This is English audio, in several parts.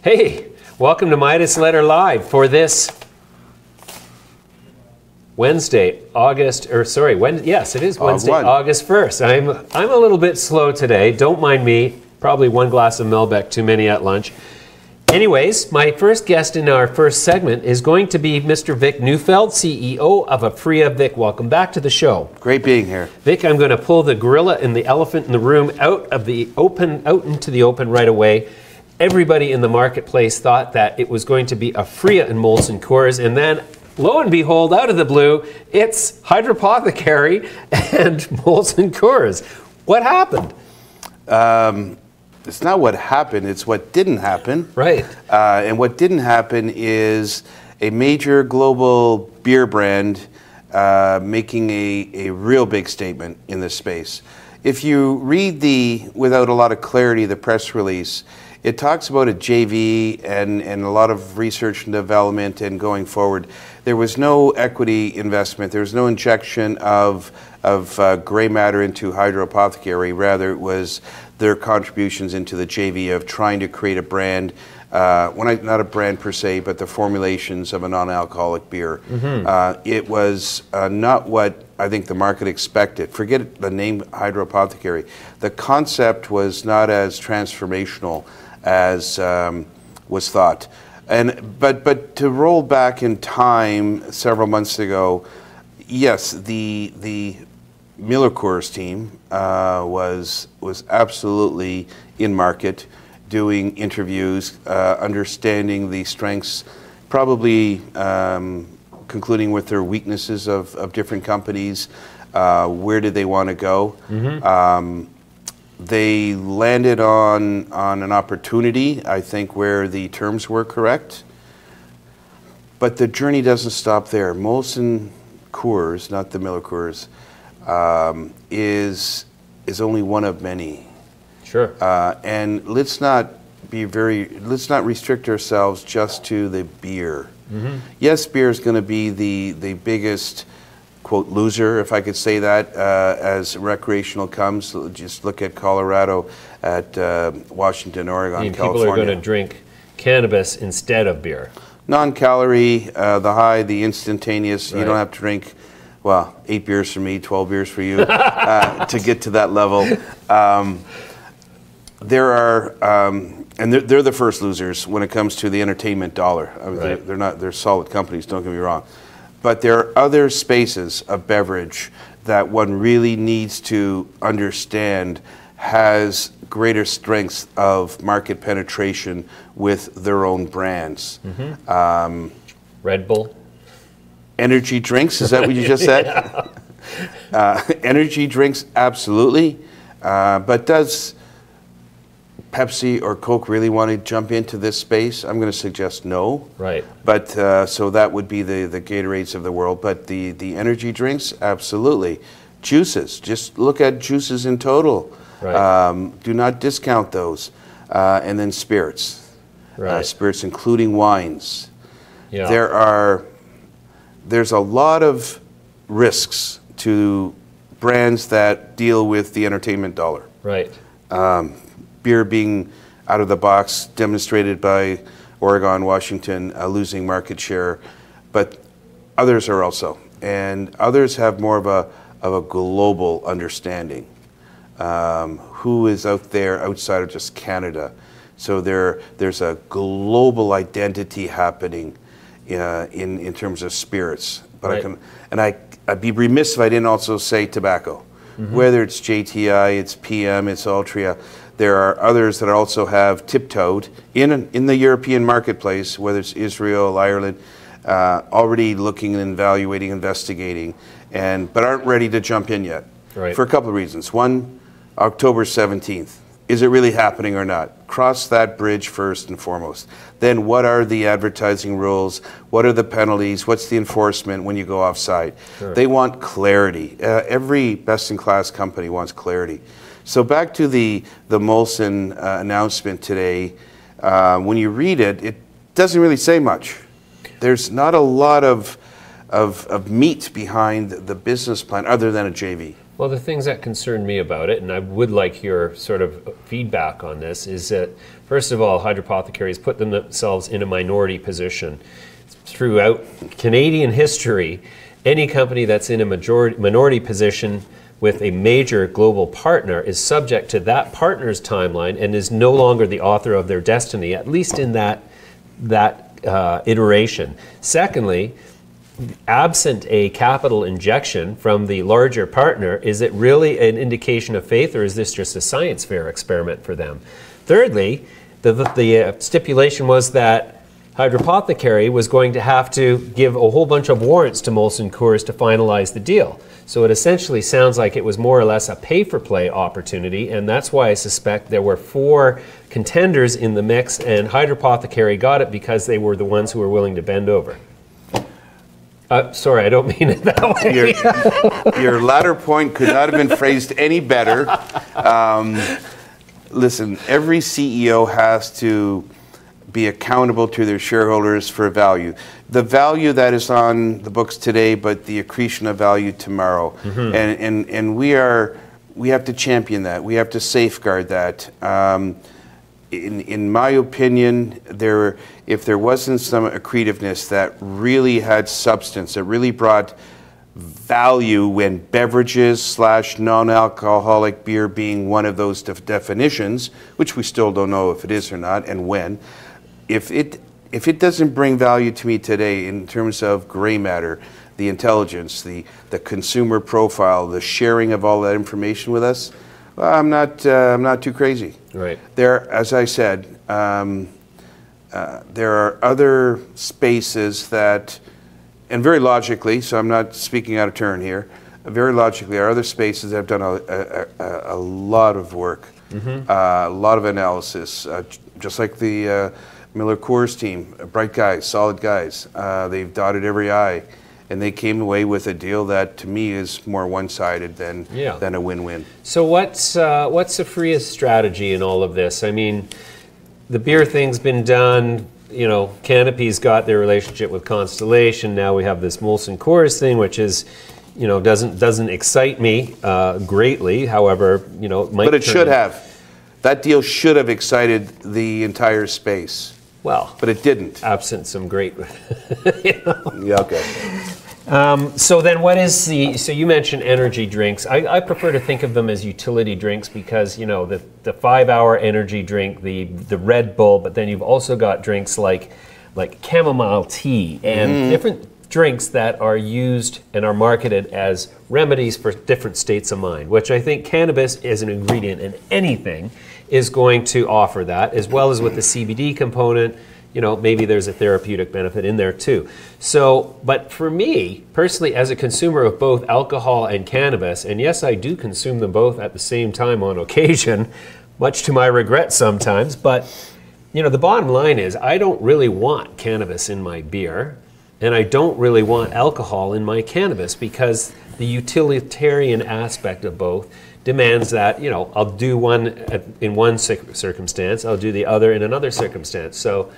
Hey, welcome to Midas Letter Live for this Wednesday, yes, it is Wednesday, August 1st. I'm a little bit slow today. Don't mind me. Probably one glass of Malbec too many at lunch. Anyways, my first guest in our first segment is going to be Mr. Vic Neufeld, CEO of Aphria. Vic, welcome back to the show. Great being here. Vic, I'm going to pull the gorilla and the elephant in the room out into the open right away. Everybody in the marketplace thought that it was going to be Aphria and Molson Coors, and then lo and behold, out of the blue, it's Hydropothecary and Molson Coors. What happened? It's not what happened, it's what didn't happen. Right. And what didn't happen is a major global beer brand making a real big statement in this space. If you read without a lot of clarity, the press release, it talks about a JV and a lot of research and development and going forward. There was no equity investment. There was no injection of gray matter into Hydropothecary. Rather, it was their contributions into the JV of trying to create a brand, not a brand per se, but the formulations of a non-alcoholic beer. Mm-hmm. It was not what I think the market expected. Forget the name Hydropothecary. The concept was not as transformational as was thought. But to roll back in time several months ago, yes, the Miller Coors team was absolutely in market, doing interviews, understanding the strengths, probably concluding with their weaknesses of different companies. Where did they want to go? Mm-hmm. They landed on an opportunity, I think, where the terms were correct. But the journey doesn't stop there. Molson Coors, not the Miller Coors, is only one of many. Sure. And let's not restrict ourselves just to the beer. Mm-hmm. Yes, beer is going to be the biggest, quote, loser, if I could say that, as recreational comes. Just look at Colorado, at Washington, Oregon, California. People are going to drink cannabis instead of beer. Non-calorie, the high, the instantaneous. Right. You don't have to drink, 8 beers for me, 12 beers for you, to get to that level. There are, and they're the first losers when it comes to the entertainment dollar. I mean, right. they're solid companies, don't get me wrong. But there are other spaces of beverage that one really needs to understand has greater strengths of market penetration with their own brands. Mm-hmm. Red Bull? Energy drinks, is that what you just said? Yeah. Energy drinks, absolutely. But does Pepsi or Coke really want to jump into this space? I'm going to suggest no. Right. But so that would be the Gatorades of the world. But the energy drinks, absolutely. Juices, just look at juices in total. Right. Do not discount those. And then spirits. Right. Spirits including wines. Yeah. There's a lot of risks to brands that deal with the entertainment dollar. Right. Beer being out of the box, demonstrated by Oregon, Washington, losing market share, but others are also, and others have more of a global understanding. Who is out there outside of just Canada? So there's a global identity happening in terms of spirits. But right. I'd be remiss if I didn't also say tobacco. Mm-hmm. Whether it's JTI, it's PM, it's Altria. There are others that also have tiptoed in the European marketplace, whether it's Israel, Ireland, already looking and evaluating, investigating, but aren't ready to jump in yet. Right. For a couple of reasons. One, October 17th. Is it really happening or not? Cross that bridge first and foremost. Then what are the advertising rules? What are the penalties? What's the enforcement when you go off-site? Sure. They want clarity. Every best-in-class company wants clarity. So back to the Molson announcement today, when you read it, it doesn't really say much. There's not a lot of meat behind the business plan other than a JV. Well, the things that concern me about it, and I would like your sort of feedback on this, is that, first of all, Hydropothecary has put themselves in a minority position. Throughout Canadian history, any company that's in a minority position with a major global partner is subject to that partner's timeline and is no longer the author of their destiny, at least in that iteration. Secondly, absent a capital injection from the larger partner, is it really an indication of faith, or is this just a science fair experiment for them? Thirdly, the stipulation was that Hydropothecary was going to have to give a whole bunch of warrants to Molson Coors to finalize the deal. So it essentially sounds like it was more or less a pay-for-play opportunity, and that's why I suspect there were 4 contenders in the mix, and Hydropothecary got it because they were the ones who were willing to bend over. Sorry, I don't mean it that way. Your latter point could not have been phrased any better. Listen, every CEO has to be accountable to their shareholders for value. The value that is on the books today, but the accretion of value tomorrow. Mm-hmm. And we have to champion that. We have to safeguard that. In my opinion, if there wasn't some accretiveness that really had substance, that really brought value, when beverages / non-alcoholic beer being one of those definitions, which we still don't know if it is or not and when, if it doesn't bring value to me today in terms of gray matter, the intelligence, the consumer profile, the sharing of all that information with us, well, I'm not too crazy. Right. There, as I said, there are other spaces that, and very logically, so I'm not speaking out of turn here, very logically, there are other spaces that have done a lot of work, mm-hmm. A lot of analysis, just like the Miller Coors team, bright guys, solid guys. They've dotted every I, and they came away with a deal that, to me, is more one-sided than a win-win. So what's Aphria's strategy in all of this? I mean, the beer thing's been done. You know, Canopy's got their relationship with Constellation. Now we have this Molson Coors thing, which is, you know, doesn't excite me greatly. However, you know, it might. But it should have. That deal should have excited the entire space. Well, but it didn't. Absent some great. You know? Yeah. Okay. So then, what is so you mentioned energy drinks. I prefer to think of them as utility drinks because, you know, the 5-hour energy drink, the Red Bull, but then you've also got drinks like chamomile tea and different drinks that are used and are marketed as remedies for different states of mind, which I think cannabis as an ingredient in anything is going to offer that, as well as with the CBD component. You know, maybe there's a therapeutic benefit in there too. So, but for me, personally, as a consumer of both alcohol and cannabis, and yes, I do consume them both at the same time on occasion, much to my regret sometimes, but, you know, the bottom line is I don't really want cannabis in my beer, and I don't really want alcohol in my cannabis because the utilitarian aspect of both demands that, you know, I'll do one in one circumstance, I'll do the other in another circumstance. So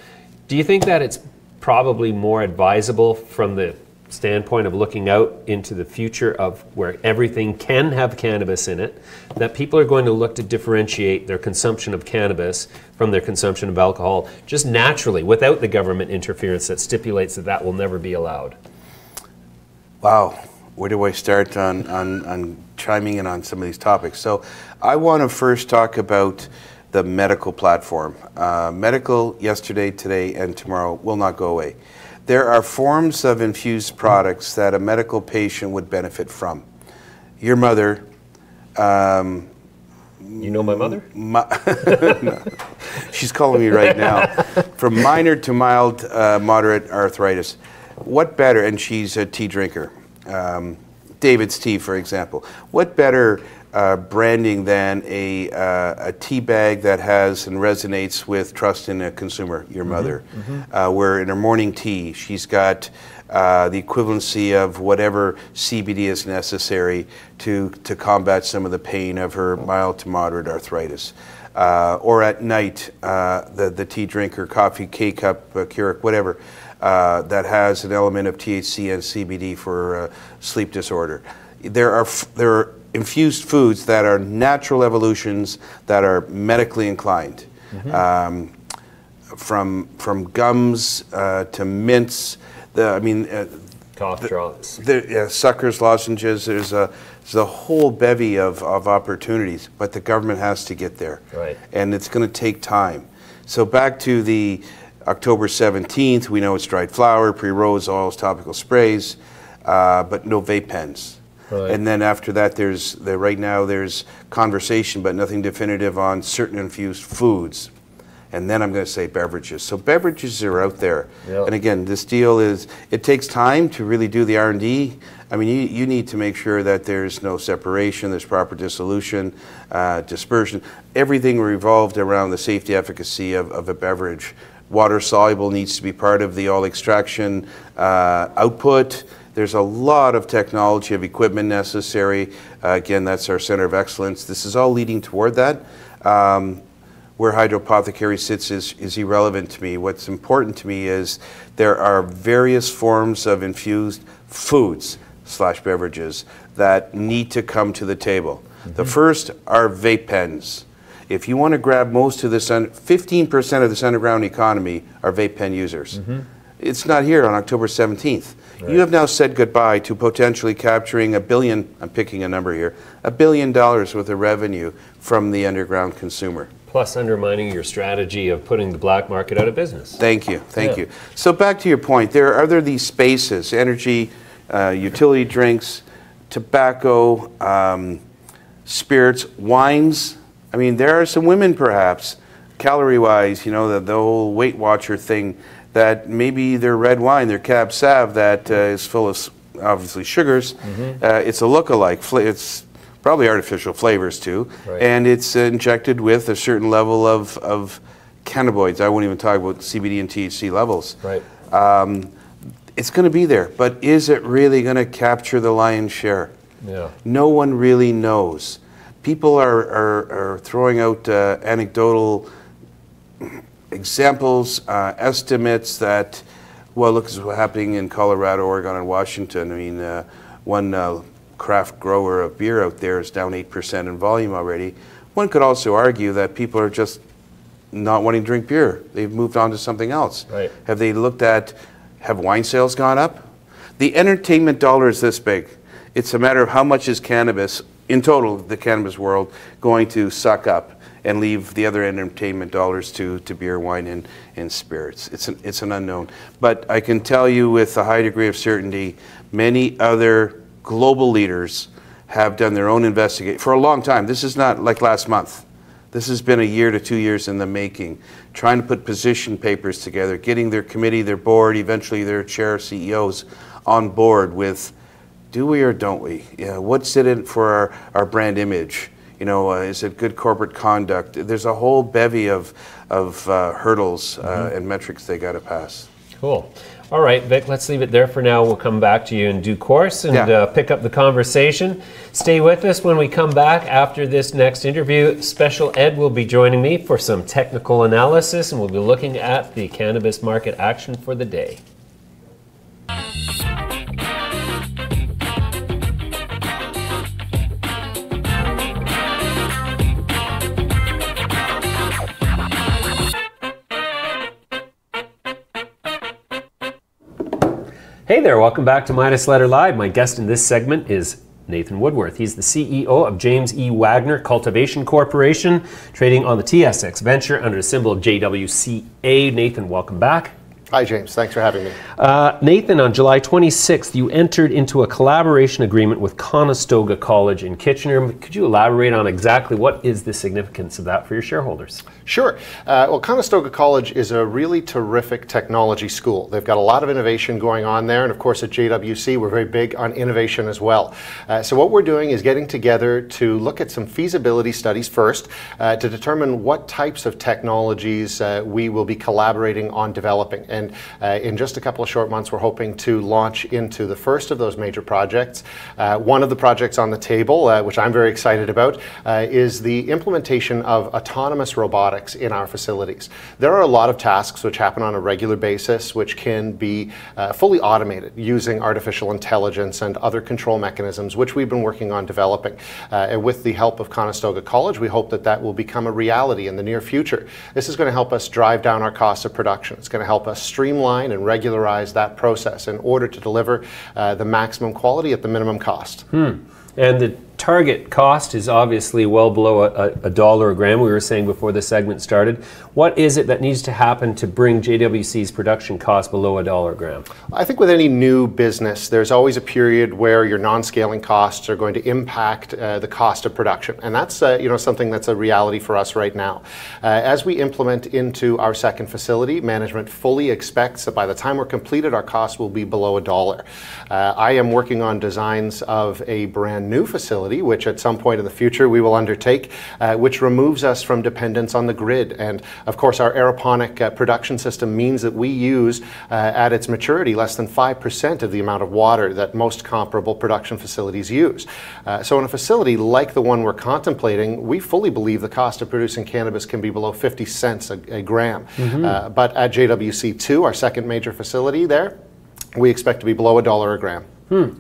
do you think that it's probably more advisable from the standpoint of looking out into the future of where everything can have cannabis in it, that people are going to look to differentiate their consumption of cannabis from their consumption of alcohol just naturally without the government interference that stipulates that that will never be allowed? Wow. Where do I start on chiming in on some of these topics? So I want to first talk about the medical platform. Medical yesterday, today, and tomorrow will not go away. There are forms of infused products that a medical patient would benefit from. Your mother... you know my mother? No. She's calling me right now. From minor to mild, moderate arthritis. What better, and she's a tea drinker. David's Tea, for example. What better branding than a tea bag that has and resonates with trust in a consumer, your mother. Where in her morning tea, she's got the equivalency of whatever CBD is necessary to combat some of the pain of her mild to moderate arthritis. Or at night, the tea drinker, coffee, K-cup, Keurig, whatever, that has an element of THC and CBD for sleep disorder. There are infused foods that are natural evolutions that are medically inclined. From gums to mints, cough drops, suckers, lozenges. There's a whole bevy of opportunities, but the government has to get there, right? And it's going to take time. So back to the October 17th, we know it's dried flower, pre-rolls, oils, topical sprays, but no vape pens. Right. And then after that, right now there's conversation, but nothing definitive on certain infused foods. And then I'm going to say beverages. So beverages are out there. Yep. And again, this deal it takes time to really do the R&D. I mean, you need to make sure that there's no separation, there's proper dissolution, dispersion. Everything revolved around the safety efficacy of a beverage. Water soluble needs to be part of the oil extraction output. There's a lot of technology of equipment necessary. Again, that's our center of excellence. This is all leading toward that. Where Hydropothecary sits is irrelevant to me. What's important to me is there are various forms of infused foods / beverages that need to come to the table. The first are vape pens. If you want to grab most of this, 15% of this underground economy are vape pen users. It's not here on October 17th. Right. You have now said goodbye to potentially capturing $1 billion, I'm picking a number here, $1 billion worth of revenue from the underground consumer. Plus undermining your strategy of putting the black market out of business. Thank you, thank you. So back to your point, there are these spaces, energy, utility drinks, tobacco, spirits, wines. I mean, there are some women perhaps, calorie-wise, you know, the whole Weight Watcher thing, that maybe their red wine, their Cab Sav, that is full of obviously sugars. It's a look-alike. It's probably artificial flavors too, right. And it's injected with a certain level of cannabinoids. I won't even talk about CBD and THC levels. Right. It's going to be there, but is it really going to capture the lion's share? Yeah. No one really knows. People are throwing out anecdotal examples, estimates that, well, look at what's happening in Colorado, Oregon, and Washington. I mean, one craft grower of beer out there is down 8% in volume already. One could also argue that people are just not wanting to drink beer. They've moved on to something else. Right. Have they looked at, have wine sales gone up? The entertainment dollar is this big. It's a matter of how much is cannabis, in total, the cannabis world, going to suck up and leave the other entertainment dollars to beer, wine, and spirits. It's an unknown. But I can tell you with a high degree of certainty, many other global leaders have done their own investigation for a long time. This is not like last month. This has been a year to 2 years in the making, trying to put position papers together, getting their committee, their board, eventually their chair CEOs on board with, do we or don't we? Yeah, what's it in for our brand image? You know, is it good corporate conduct? There's a whole bevy of hurdles and metrics they got to pass. Cool. All right, Vic, let's leave it there for now. We'll come back to you in due course and pick up the conversation. Stay with us when we come back after this next interview. Special Ed will be joining me for some technical analysis, and we'll be looking at the cannabis market action for the day. Hey there, welcome back to Midas Letter Live. My guest in this segment is Nathan Woodworth. He's the CEO of James E. Wagner Cultivation Corporation, trading on the TSX Venture under the symbol JWCA. Nathan, welcome back. Hi, James. Thanks for having me. Nathan, on July 26th, you entered into a collaboration agreement with Conestoga College in Kitchener. Could you elaborate on exactly what is the significance of that for your shareholders? Sure. Well, Conestoga College is a really terrific technology school. They've got a lot of innovation going on there, and of course at JWC we're very big on innovation as well. So what we're doing is getting together to look at some feasibility studies first to determine what types of technologies we will be collaborating on developing. And in just a couple of short months, we're hoping to launch into the first of those major projects. One of the projects on the table, which I'm very excited about, is the implementation of autonomous robotics in our facilities. There are a lot of tasks which happen on a regular basis which can be fully automated using artificial intelligence and other control mechanisms, which we've been working on developing. And with the help of Conestoga College, we hope that that will become a reality in the near future. This is going to help us drive down our cost of production. It's going to help us streamline and regularize that process in order to deliver the maximum quality at the minimum cost. And the target cost is obviously well below a dollar a gram, we were saying before the segment started. What is it that needs to happen to bring JWC's production cost below a dollar a gram? I think with any new business, there's always a period where your non-scaling costs are going to impact the cost of production. And that's something that's a reality for us right now. As we implement into our second facility, management fully expects that by the time we're completed, our costs will be below a dollar. I am working on designs of a brand new facility, which at some point in the future we will undertake, which removes us from dependence on the grid. And of course, our aeroponic production system means that we use, at its maturity, less than 5% of the amount of water that most comparable production facilities use. So in a facility like the one we're contemplating, we fully believe the cost of producing cannabis can be below 50 cents a gram. But at JWC2, our second major facility there, we expect to be below a dollar a gram.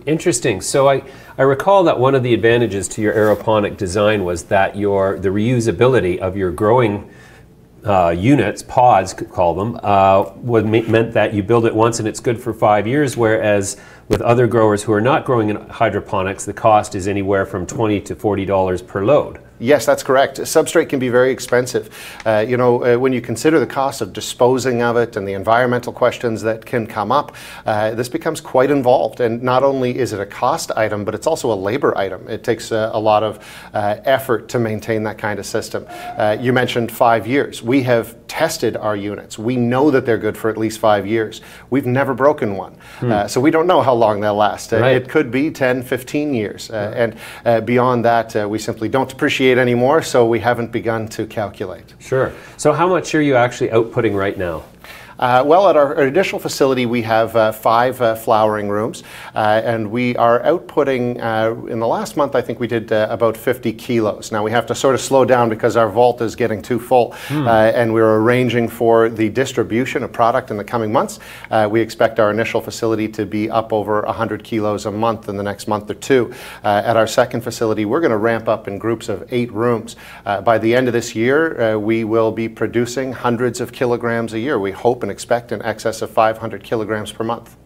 Interesting. So I recall that one of the advantages to your aeroponic design was that the reusability of your growing units, pods, could call them, meant that you build it once and it's good for 5 years, whereas with other growers who are not growing in hydroponics, the cost is anywhere from $20 to $40 per load. Yes, that's correct. Substrate can be very expensive. When you consider the cost of disposing of it and the environmental questions that can come up, this becomes quite involved. And not only is it a cost item, but it's also a labor item. It takes a lot of effort to maintain that kind of system. You mentioned 5 years. We have tested our units. We know that they're good for at least 5 years. We've never broken one. So we don't know how long they'll last. Right. It could be 10, 15 years. And beyond that, we simply don't appreciate anymore, so we haven't begun to calculate. Sure. So how much are you actually outputting right now? Well, at our initial facility, we have 5 flowering rooms, and we are outputting, in the last month, I think we did about 50 kilos. Now, we have to sort of slow down because our vault is getting too full, and we're arranging for the distribution of product in the coming months. We expect our initial facility to be up over 100 kilos a month in the next month or two. At our second facility, we're going to ramp up in groups of 8 rooms. By the end of this year, we will be producing hundreds of kilograms a year. We hope and expect in excess of 500 kilograms per month.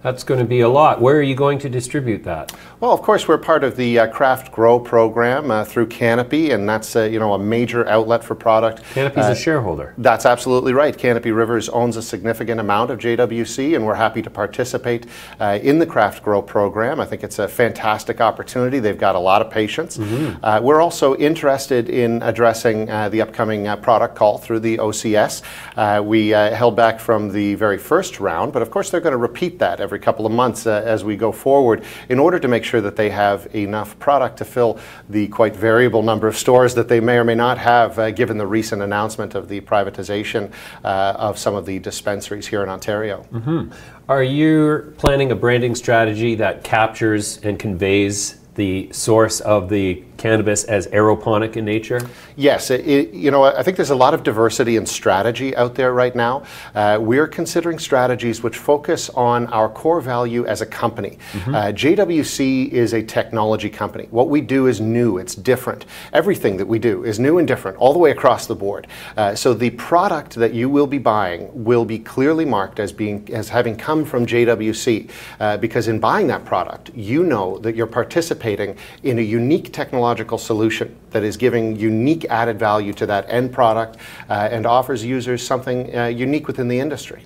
That's going to be a lot. Where are you going to distribute that? Well, of course, we're part of the Craft Grow program through Canopy, and that's a major outlet for product. Canopy's a shareholder. That's absolutely right. Canopy Rivers owns a significant amount of JWC, and we're happy to participate in the Craft Grow program. I think it's a fantastic opportunity. They've got a lot of patience. We're also interested in addressing the upcoming product call through the OCS. We held back from the very first round, but of course they're going to repeat that every couple of months as we go forward in order to make sure that they have enough product to fill the quite variable number of stores that they may or may not have, given the recent announcement of the privatization of some of the dispensaries here in Ontario. Are you planning a branding strategy that captures and conveys the source of the cannabis as aeroponic in nature? Yes, I think there's a lot of diversity and strategy out there right now. We're considering strategies which focus on our core value as a company. JWC is a technology company. What we do is new, it's different. Everything that we do is new and different all the way across the board. So the product that you will be buying will be clearly marked as having come from JWC, because in buying that product, you know that you're participating in a unique technological solution that is giving unique added value to that end product and offers users something unique within the industry.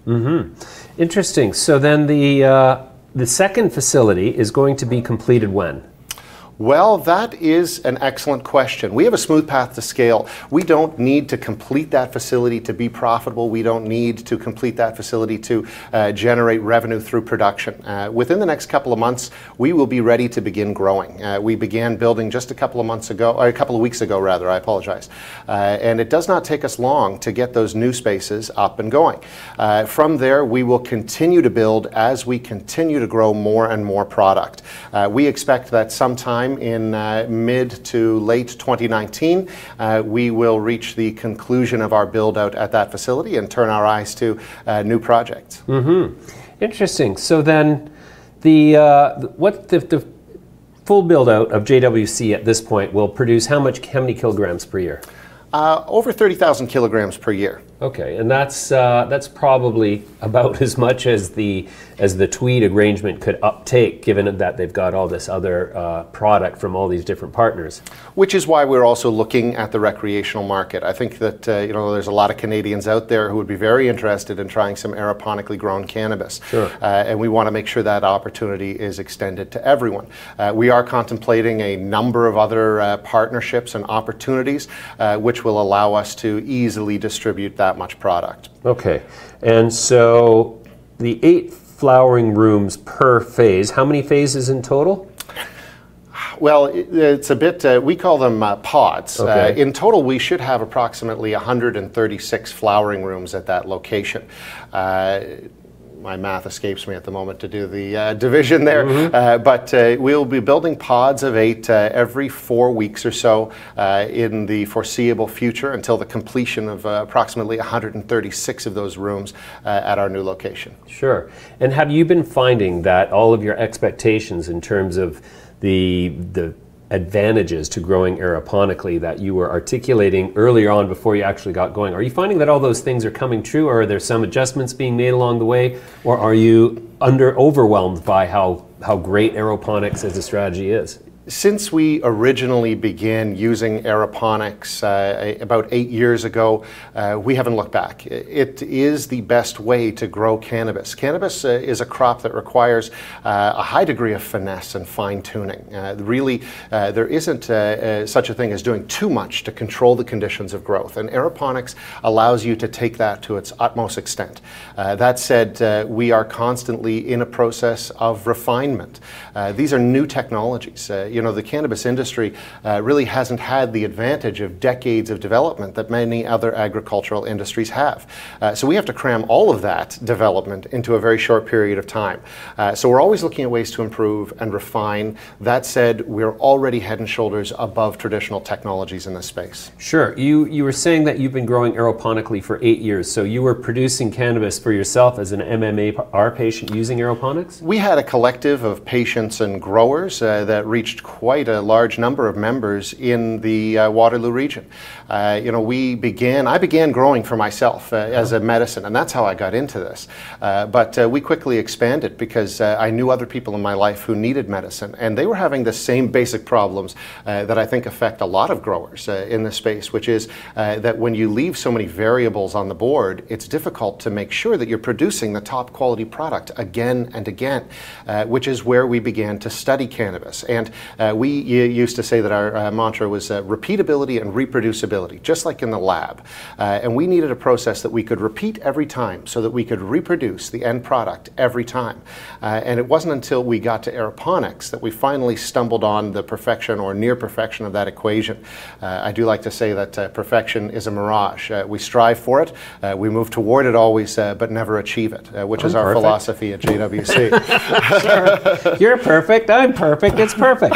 Interesting. So then the second facility is going to be completed when? Well, that is an excellent question. We have a smooth path to scale. We don't need to complete that facility to be profitable. We don't need to complete that facility to generate revenue through production. Within the next couple of months, we will be ready to begin growing. We began building just a couple of weeks ago, rather, I apologize. And it does not take us long to get those new spaces up and going. From there, we will continue to build as we continue to grow more and more product. We expect that sometime in mid to late 2019, we will reach the conclusion of our build out at that facility and turn our eyes to new projects. Interesting. So then the full build out of JWC at this point will produce how many kilograms per year? Over 30,000 kilograms per year. Okay, and that's probably about as much as the Tweed arrangement could uptake, given that they've got all this other product from all these different partners. Which is why we're also looking at the recreational market. I think that there's a lot of Canadians out there who would be very interested in trying some aeroponically grown cannabis. Sure. And we want to make sure that opportunity is extended to everyone. We are contemplating a number of other partnerships and opportunities which will allow us to easily distribute that much product. Okay, and so the 8 flowering rooms per phase, how many phases in total? Well, it's a bit, we call them pods. Okay. In total, we should have approximately 136 flowering rooms at that location. My math escapes me at the moment to do the division there, but we'll be building pods of 8 every 4 weeks or so in the foreseeable future until the completion of approximately 136 of those rooms at our new location. Sure. And have you been finding that all of your expectations in terms of the advantages to growing aeroponically that you were articulating earlier on before you actually got going, are you finding that all those things are coming true, or are there some adjustments being made along the way, or are you overwhelmed by how great aeroponics as a strategy is? Since we originally began using aeroponics about 8 years ago, we haven't looked back. It is the best way to grow cannabis. Cannabis is a crop that requires a high degree of finesse and fine-tuning. Really, there isn't such a thing as doing too much to control the conditions of growth, and aeroponics allows you to take that to its utmost extent. That said, we are constantly in a process of refinement. These are new technologies. The cannabis industry really hasn't had the advantage of decades of development that many other agricultural industries have. So we have to cram all of that development into a very short period of time. So we're always looking at ways to improve and refine. That said, we're already head and shoulders above traditional technologies in this space. Sure. You were saying that you've been growing aeroponically for 8 years, so you were producing cannabis for yourself as an MMAR patient using aeroponics? We had a collective of patients and growers that reached quite a large number of members in the Waterloo region. I began growing for myself as a medicine, and that's how I got into this. But we quickly expanded because I knew other people in my life who needed medicine, and they were having the same basic problems that I think affect a lot of growers in this space, which is that when you leave so many variables on the board, it's difficult to make sure that you're producing the top quality product again and again, which is where we began to study cannabis. And we used to say that our mantra was repeatability and reproducibility, just like in the lab. And we needed a process that we could repeat every time so that we could reproduce the end product every time. And it wasn't until we got to aeroponics that we finally stumbled on the perfection or near perfection of that equation. I do like to say that perfection is a mirage. We strive for it, we move toward it always, but never achieve it, which is our philosophy at JWC. Sure. You're perfect, I'm perfect, it's perfect.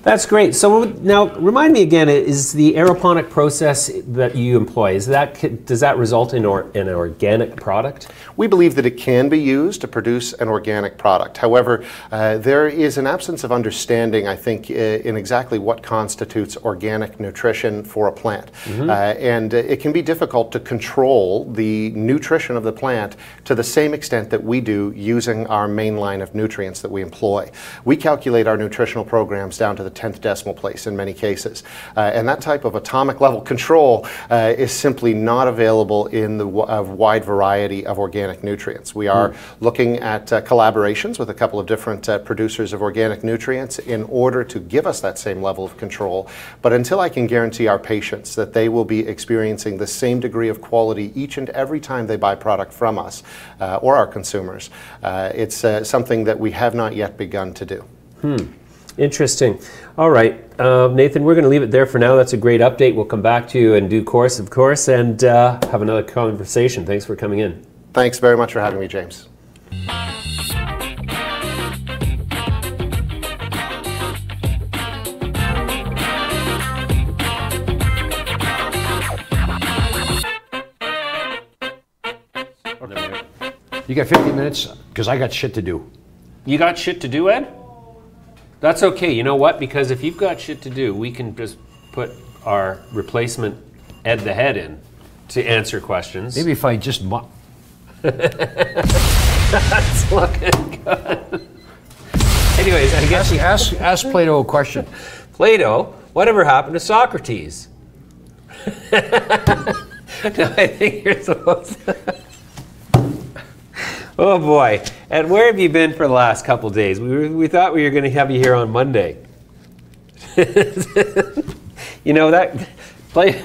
That's great. So now, remind me again, is the aeroponic process that you employ, does that result in an organic product? We believe that it can be used to produce an organic product. However, there is an absence of understanding, I think, in exactly what constitutes organic nutrition for a plant. And it can be difficult to control the nutrition of the plant to the same extent that we do using our main line of nutrients that we employ. We calculate manipulate our nutritional programs down to the 10th decimal place in many cases. And that type of atomic level control is simply not available in the wide variety of organic nutrients. We are looking at collaborations with a couple of different producers of organic nutrients in order to give us that same level of control. But until I can guarantee our patients that they will be experiencing the same degree of quality each and every time they buy product from us or our consumers, it's something that we have not yet begun to do. Interesting. All right, Nathan, we're going to leave it there for now. That's a great update. We'll come back to you in due course, of course, and have another conversation. Thanks for coming in. Thanks very much for having me, James. You got 50 minutes? Because I got shit to do. You got shit to do, Ed? That's okay. You know what? Because if you've got shit to do, we can just put our replacement Ed the Head in to answer questions. Maybe if I just... That's looking good. Anyways, I guess ask Plato a question. Plato, whatever happened to Socrates? No, I think you're supposed to... Oh boy, and where have you been for the last couple days? We thought we were going to have you here on Monday. You know that...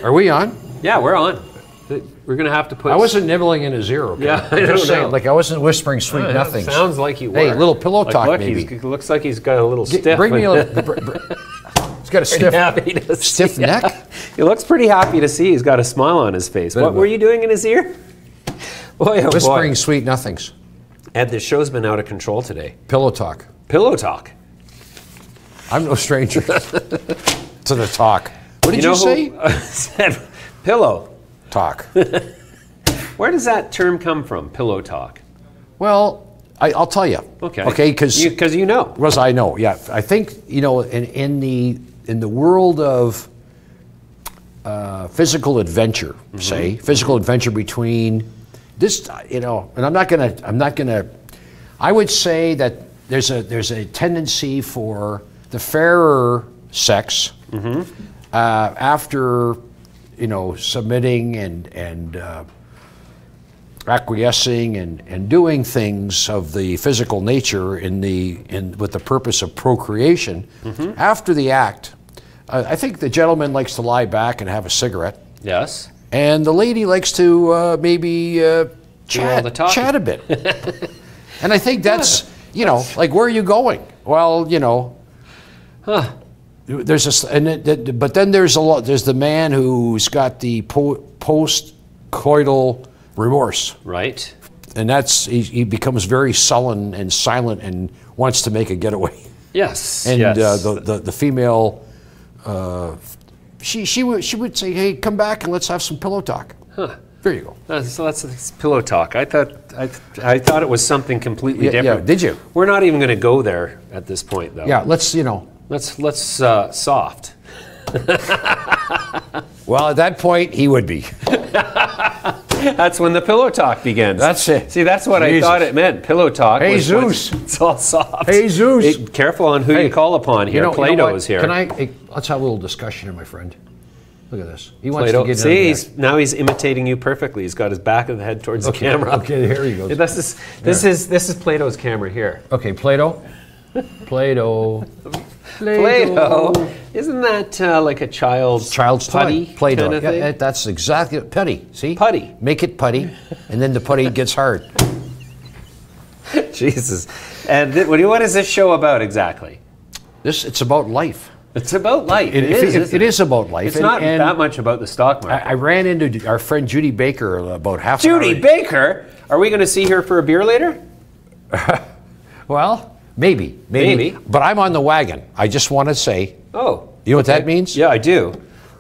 Are we on? Yeah, we're on. We're going to have to put... I wasn't nibbling in his ear, okay? Yeah, I I'm just don't saying, know. like I wasn't whispering sweet nothings. Sounds like you were. Hey, little pillow talk, look, maybe. He looks like he's got a little stiff. Bring me a... He's got a stiff neck? He looks pretty happy to see. He's got a smile on his face. What were you doing in his ear? Boy, oh Whispering boy. sweet nothings. Ed, this show's been out of control today. Pillow talk. Pillow talk. I'm no stranger to the talk. What did you say? Said pillow talk. Where does that term come from, pillow talk? Well, I'll tell you. Okay. Okay, because you know. Because I know. Yeah, I think in the world of physical adventure, say physical adventure between this, and I'm not gonna. I would say that there's a tendency for the fairer sex after submitting and acquiescing and doing things of the physical nature with the purpose of procreation. After the act, I think the gentleman likes to lie back and have a cigarette. Yes. And the lady likes to maybe chat a bit. And I think that's, like, where are you going? Well, there's but then there's the man who's got the post-coital remorse. Right. And he becomes very sullen and silent and wants to make a getaway. Yes. And yes. The female, she would say, hey, come back and let's have some pillow talk. Huh. There you go. So that's pillow talk. I thought it was something completely different. Yeah, did you? We're not even going to go there at this point, though. Yeah, let's soft. Well, at that point, he would be. That's when the pillow talk begins. That's it. See, that's what Jesus. I thought it meant. Pillow talk. Hey, Zeus. It's all soft. Hey, Zeus. Careful on who you call upon here. Plato's here. Let's have a little discussion here, my friend. Look at this. He wants Plato. to get See, now he's imitating you perfectly. He's got his back of the head towards the camera. Okay, here he goes. This is Plato's camera here. Okay, Plato. Plato. Isn't that like a child's putty toy? Play-Doh. Kind of thing? That's exactly it. Putty. See? Putty. Make it putty, and then the putty gets hard. Jesus. And what is this show about exactly? It's about life. It's about life. It is about life. It's not that much about the stock market. I ran into our friend Judy Baker about half an hour. Judy Baker? Are we going to see her for a beer later? Well, maybe. But I'm on the wagon. I just want to say. Oh. You know what that means? Yeah, I do.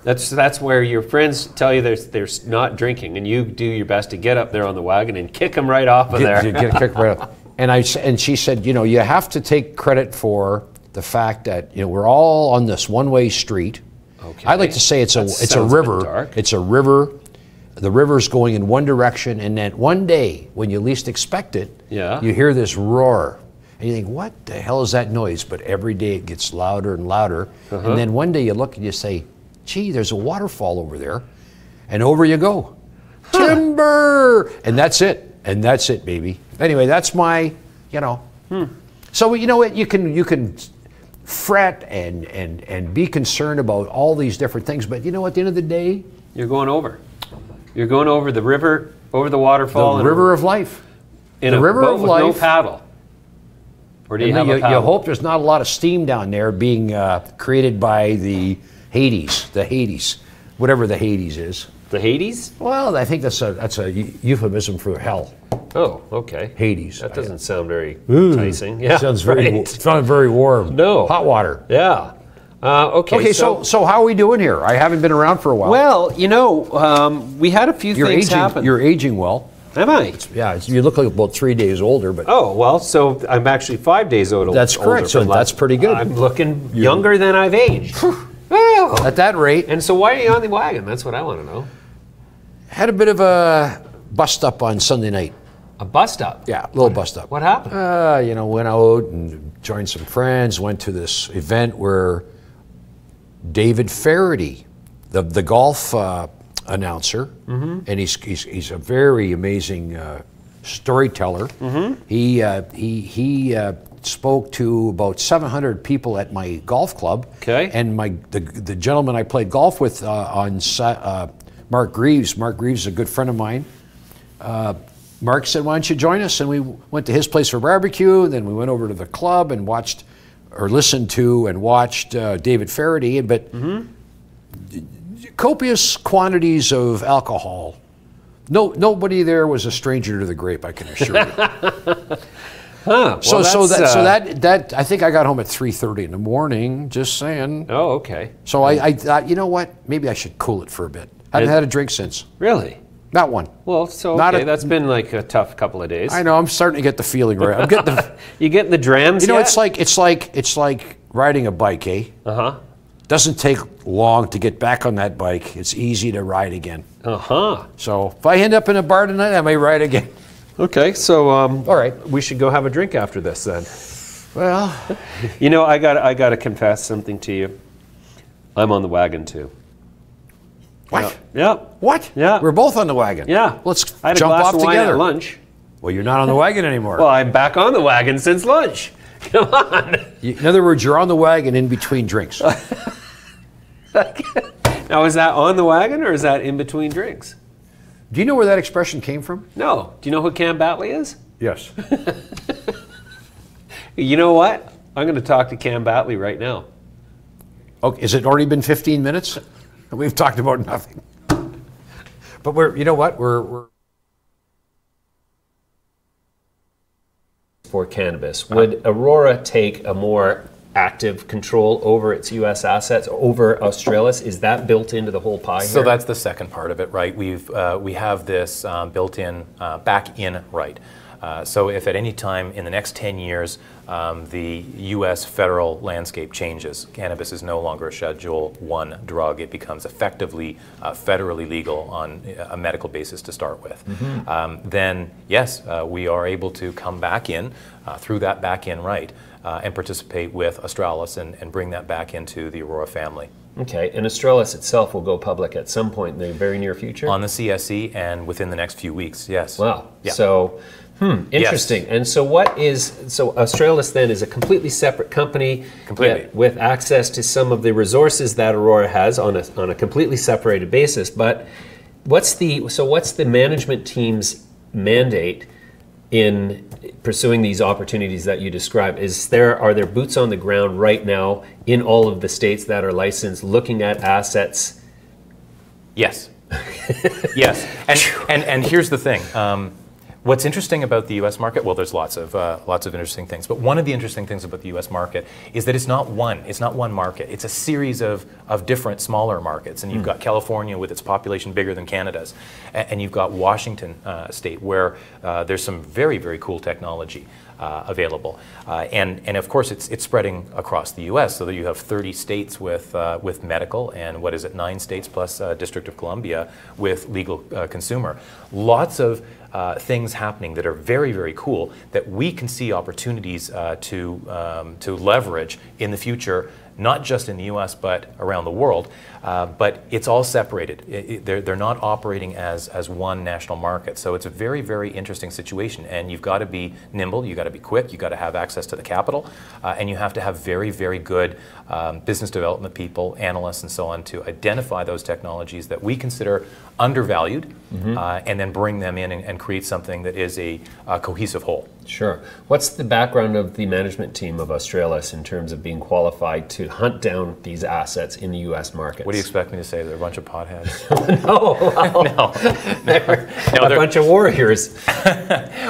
That's where your friends tell you they're not drinking, and you do your best to get up there on the wagon and kick them right off of there. Get kicked right off. And she said, you have to take credit for the fact that we're all on this one-way street. Okay. I like to say it's a river. It's a river. The river's going in one direction, and then one day, when you least expect it, you hear this roar, And you think, what the hell is that noise? But every day it gets louder and louder. And then one day you look and you say, gee, there's a waterfall over there. And over you go. Timber! And that's it. And that's it, baby. Anyway, that's my, you know. So you know what, you can fret and be concerned about all these different things, but you know, at the end of the day, you're going over. You're going over the river, over the waterfall. The river of life. In a boat with no paddle. Or do you have a paddle? You hope there's not a lot of steam down there being created by the Hades, whatever the Hades is. The Hades? Well, I think that's a euphemism for hell. Oh, okay. Hades. That doesn't sound very enticing. Yeah, sounds very warm. No. Hot water. Yeah. Okay. So how are we doing here? I haven't been around for a while. Well, you know, we had a few things happen. You're aging well. Am I? Yeah, you look like about 3 days older. But oh, well, so I'm actually 5 days older. That's correct. So that's pretty good. I'm looking younger than I've aged. Well, at that rate. And so why are you on the wagon? That's what I want to know. Had a bit of a bust up on Sunday night. A bust up? Yeah, a little bust up. What happened? You know, went out and joined some friends, went to this event where David Faraday, the golf announcer, and he's a very amazing storyteller. He spoke to about 700 people at my golf club. Okay. And the gentleman I played golf with Mark Greaves. Mark Greaves is a good friend of mine. Mark said, why don't you join us? And we went to his place for barbecue, and then we went over to the club and watched, or listened to and watched David Faraday. But copious quantities of alcohol. Nobody there was a stranger to the grape, I can assure you. Well, so that I think I got home at 3:30 in the morning. Just saying. Oh, okay. So I thought, you know what? Maybe I should cool it for a bit. Haven't had a drink since. Really? Not one. Well, so okay, that's been like a tough couple of days. I know. I'm starting to get the feeling right. I'm getting the. You getting the drams? You know, yet? it's like riding a bike, eh? Doesn't take long to get back on that bike. It's easy to ride again. So if I end up in a bar tonight, I may ride again. Okay, so all right, we should go have a drink after this then. Well, you know, I got to confess something to you. I'm on the wagon too. What? Yeah. What? Yeah. We're both on the wagon. Yeah. Let's I had jump a glass off of wine together. at lunch. Well, you're not on the wagon anymore. Well, I'm back on the wagon since lunch. Come on. In other words, you're on the wagon in between drinks. Now, is that on the wagon or is that in between drinks? Do you know where that expression came from? No. Do you know who Cam Battley is? Yes. You know what? I'm going to talk to Cam Battley right now. Okay, has it already been 15 minutes? We've talked about nothing. But you know what? We're for cannabis. Would Aurora take a more active control over its U.S. assets, over Australis? Is that built into the whole pie here? So that's the second part of it, right? We have this built-in back-in right. So if at any time in the next 10 years the U.S. federal landscape changes, cannabis is no longer a Schedule I drug, it becomes effectively federally legal on a medical basis to start with, then yes, we are able to come back in through that back-in right and participate with Australis and bring that back into the Aurora family. Okay, and Australis itself will go public at some point in the very near future? On the CSE and within the next few weeks, yes. Wow. Yeah. So, interesting. Yes. And so Australis then is a completely separate company, completely, with access to some of the resources that Aurora has on a completely separated basis. But what's the management team's mandate in pursuing these opportunities that you described? Are there boots on the ground right now in all of the states that are licensed looking at assets? Yes. Yes. And here's the thing. What's interesting about the U.S. market, well, there's lots of interesting things, but one of the interesting things about the U.S. market is that it's not one market. It's a series of different smaller markets, and you've got California with its population bigger than Canada's, and you've got Washington State where there's some very, very cool technology. available. And of course, it's spreading across the U.S. so that you have 30 states with medical, and what is it, 9 states plus District of Columbia with legal consumer. Lots of things happening that are very, very cool that we can see opportunities to leverage in the future, not just in the U.S. but around the world. But it's all separated. They're not operating as one national market. So it's a very, very interesting situation. And you've got to be nimble, you've got to be quick, you've got to have access to the capital, and you have to have very, very good business development people, analysts, and so on to identify those technologies that we consider undervalued, and then bring them in and create something that is a cohesive whole. Sure. What's the background of the management team of Australis in terms of being qualified to hunt down these assets in the U.S. markets? What do you expect me to say? They're a bunch of potheads? No, well, they're a bunch of warriors.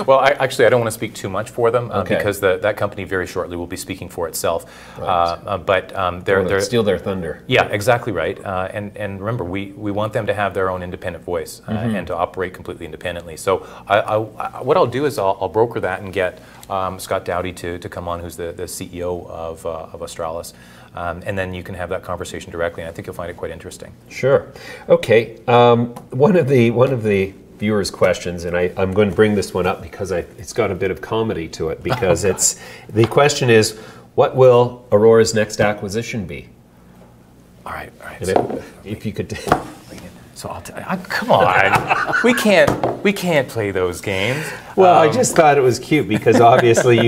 Well, I don't want to speak too much for them, because that company very shortly will be speaking for itself. Right. But they're steal their thunder. Yeah, exactly right. And remember, we want them to have their own independent voice and to operate completely independently. So what I'll do is I'll broker that and get Scott Dowdy to come on, who's the CEO of Australis. And then you can have that conversation directly, and I think you'll find it quite interesting. Sure. Okay. One of the viewers' questions, and I'm going to bring this one up because it's got a bit of comedy to it, because the question is, what will Aurora's next acquisition be? All right. If you could. So come on, we can't play those games. Well, I just thought it was cute because obviously,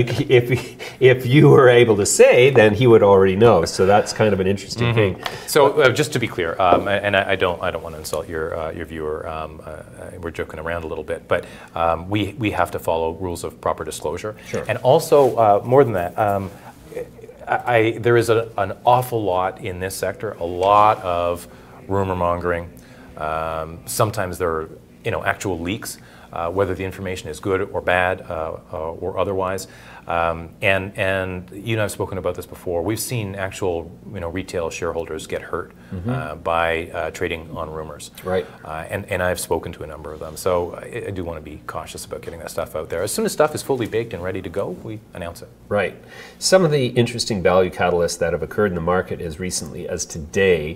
if you were able to say, then he would already know. So that's kind of an interesting thing. So just to be clear, and I don't want to insult your viewer. We're joking around a little bit, but we have to follow rules of proper disclosure. Sure. And also, more than that, there is an awful lot in this sector, a lot of rumor mongering. Sometimes there are actual leaks, whether the information is good or bad or otherwise. And you and I have spoken about this before. We've seen actual retail shareholders get hurt by trading on rumors. Right. And I've spoken to a number of them. So I do want to be cautious about getting that stuff out there. As soon as stuff is fully baked and ready to go, we announce it. Right. Some of the interesting value catalysts that have occurred in the market as recently as today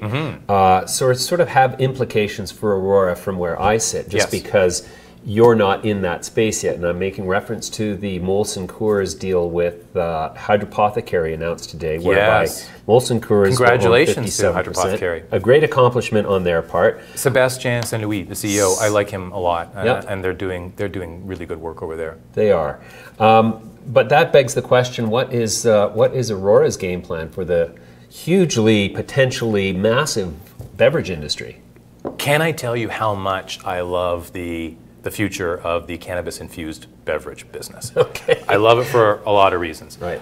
sort of have implications for Aurora from where I sit, just because you're not in that space yet. And I'm making reference to the Molson Coors deal with Hydropothecary announced today, whereby Molson Coors, congratulations to Hydropothecary. A great accomplishment on their part. Sébastien St. Louis, the CEO, I like him a lot, and they're doing really good work over there. They are. But that begs the question, what is Aurora's game plan for the hugely, potentially massive beverage industry? Can I tell you how much I love the future of the cannabis-infused beverage business? Okay. I love it for a lot of reasons. Right.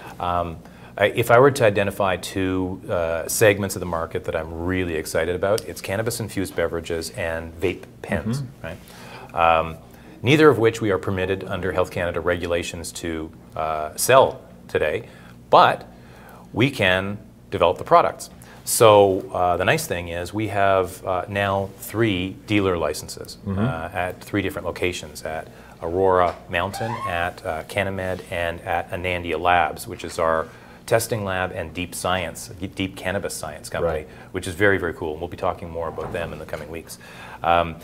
If I were to identify two segments of the market that I'm really excited about, it's cannabis-infused beverages and vape pens. Right. Neither of which we are permitted under Health Canada regulations to sell today, but we can develop the products. So the nice thing is we have now 3 dealer licenses at 3 different locations, at Aurora Mountain, at Canamed, and at Anandia Labs, which is our testing lab and deep cannabis science company, which is very, very cool. And we'll be talking more about them in the coming weeks. And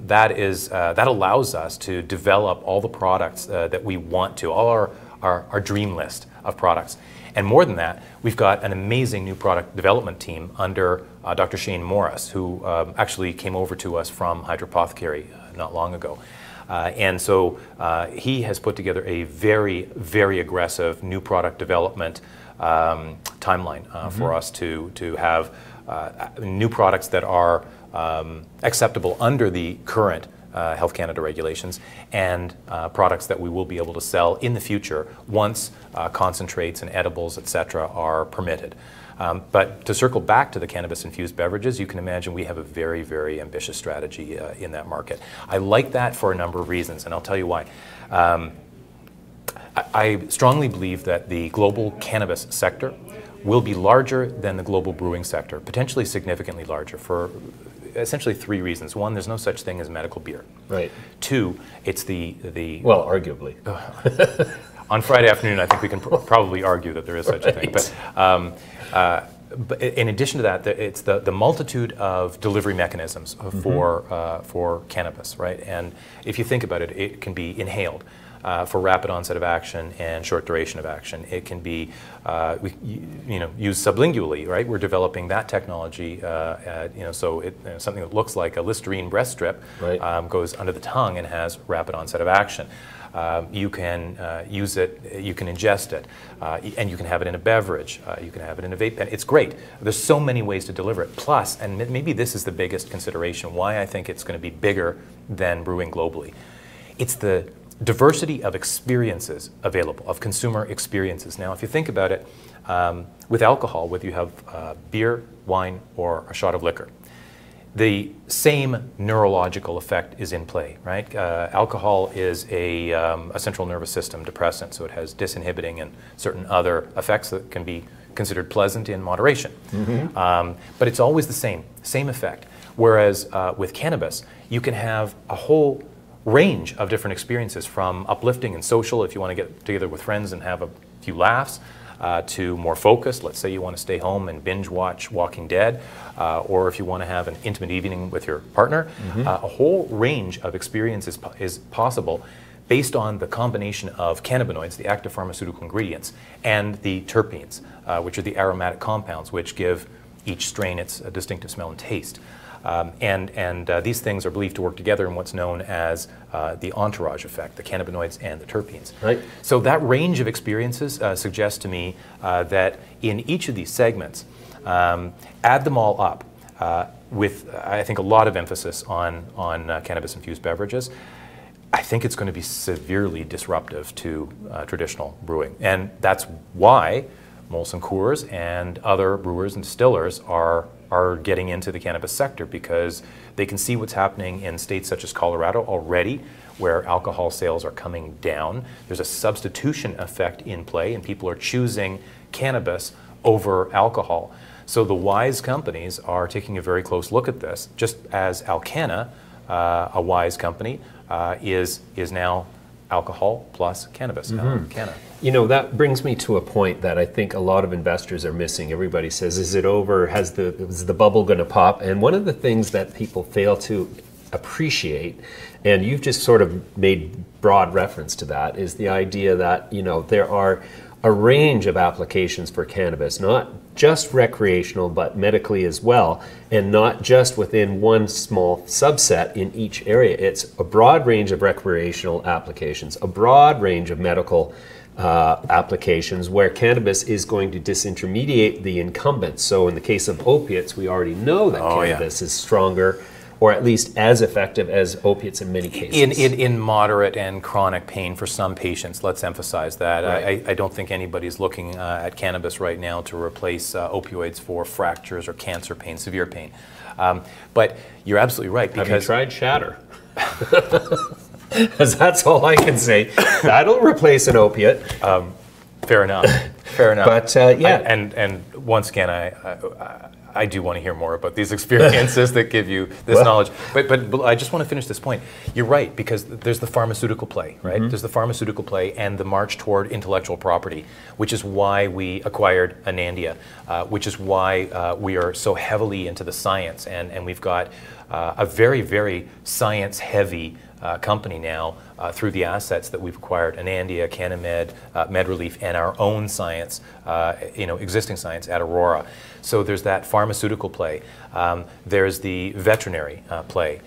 that allows us to develop all the products that we want to, all our dream list of products. And more than that, we've got an amazing new product development team under Dr. Shane Morris, who actually came over to us from Hydropothecary not long ago. And so he has put together a very, very aggressive new product development timeline for us to have new products that are acceptable under the current Health Canada regulations, and products that we will be able to sell in the future once concentrates and edibles, etc., are permitted. But to circle back to the cannabis-infused beverages, you can imagine we have a very, very ambitious strategy in that market. I like that for a number of reasons, and I'll tell you why. I strongly believe that the global cannabis sector will be larger than the global brewing sector, potentially significantly larger, for essentially 3 reasons. 1, there's no such thing as medical beer. Right. 2, it's the well, arguably. On Friday afternoon, I think we can probably argue that there is such a thing. But in addition to that, it's the multitude of delivery mechanisms for cannabis, right? And if you think about it, it can be inhaled for rapid onset of action and short duration of action. It can be used sublingually, right? We're developing that technology, so something that looks like a Listerine breast strip goes under the tongue and has rapid onset of action. You can use it, you can ingest it, and you can have it in a beverage, you can have it in a vape pen. It's great. There's so many ways to deliver it. Plus, and maybe this is the biggest consideration, why I think it's going to be bigger than brewing globally. It's the diversity of experiences available, of consumer experiences. Now, if you think about it, with alcohol, whether you have beer, wine, or a shot of liquor, the same neurological effect is in play, right? Alcohol is a central nervous system depressant, so it has disinhibiting and certain other effects that can be considered pleasant in moderation. But it's always the same effect. Whereas with cannabis, you can have a whole range of different experiences, from uplifting and social, if you want to get together with friends and have a few laughs, to more focused. Let's say you want to stay home and binge watch Walking Dead, or if you want to have an intimate evening with your partner. A whole range of experiences is possible based on the combination of cannabinoids, the active pharmaceutical ingredients, and the terpenes, which are the aromatic compounds which give each strain its distinctive smell and taste. These things are believed to work together in what's known as the entourage effect, the cannabinoids and the terpenes. Right. So that range of experiences suggests to me that in each of these segments, add them all up with, I think, a lot of emphasis on cannabis-infused beverages. I think it's going to be severely disruptive to traditional brewing. And that's why Molson Coors and other brewers and distillers are getting into the cannabis sector, because they can see what's happening in states such as Colorado already, where alcohol sales are coming down. There's a substitution effect in play, and people are choosing cannabis over alcohol. So the wise companies are taking a very close look at this, just as Alcanna, a wise company, is now alcohol plus cannabis. Alcanna. You know, that brings me to a point that I think a lot of investors are missing. Everybody says, is it over? Is the bubble going to pop? And one of the things that people fail to appreciate, and you've just sort of made broad reference to that, is the idea that, you know, there are a range of applications for cannabis, not just recreational, but medically as well, and not just within one small subset in each area. It's a broad range of recreational applications, a broad range of medical applications where cannabis is going to disintermediate the incumbents. So in the case of opiates, we already know that cannabis is stronger, or at least as effective as opiates in many cases. In moderate and chronic pain for some patients, let's emphasize that. Right. I don't think anybody's looking at cannabis right now to replace opioids for fractures or cancer pain, severe pain. But you're absolutely right. Because have you tried shatter? Because that's all I can say. That'll replace an opiate. Fair enough. Fair enough. But yeah. And once again, I do want to hear more about these experiences that give you this knowledge. But I just want to finish this point. You're right, because there's the pharmaceutical play, right? There's the pharmaceutical play and the march toward intellectual property, which is why we acquired Anandia, which is why we are so heavily into the science. And we've got a very, very science-heavy company now through the assets that we've acquired, Anandia, Canamed, MedRelief, and our own science, existing science at Aurora. So there's that pharmaceutical play. There's the veterinary play.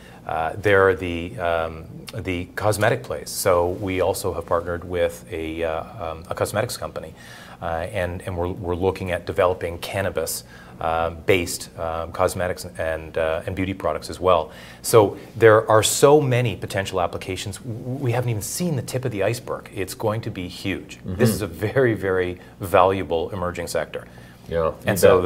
There are the cosmetic plays. So we also have partnered with a cosmetics company, and we're looking at developing cannabis based cosmetics and beauty products as well. So there are so many potential applications. We haven't even seen the tip of the iceberg. It's going to be huge. This is a very, very valuable emerging sector. Yeah. And so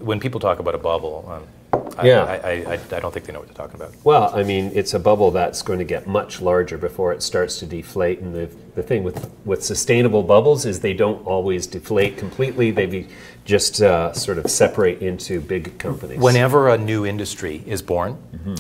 when people talk about a bubble, I don't think they know what they're talking about. Well, I mean, it's a bubble that's going to get much larger before it starts to deflate. And the thing with sustainable bubbles is they don't always deflate completely. They just sort of separate into big companies. Whenever a new industry is born,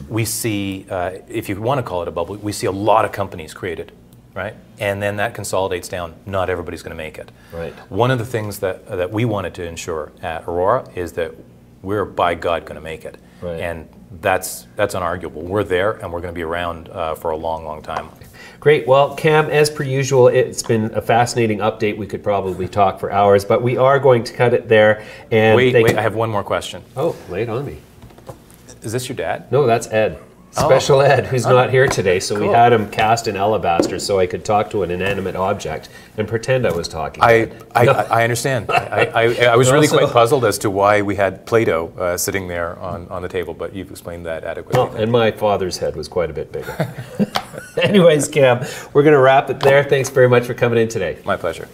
we see, if you want to call it a bubble, we see a lot of companies created right? And then that consolidates down. Not everybody's going to make it. Right. One of the things that we wanted to ensure at Aurora is that we're, by God, going to make it. Right. And that's unarguable. We're there, and we're going to be around for a long, long time. Great. Well, Cam, as per usual, it's been a fascinating update. We could probably talk for hours, but we are going to cut it there. And wait, I have one more question. Oh, lay it on me. Is this your dad? No, that's Ed. Special Ed, who's not here today, so we had him cast in alabaster so I could talk to an inanimate object and pretend I was talking. I understand. I was really quite puzzled as to why we had Play-Doh sitting there on the table, but you've explained that adequately. Oh, and my father's head was quite a bit bigger. Anyways, Cam, we're going to wrap it there. Thanks very much for coming in today. My pleasure.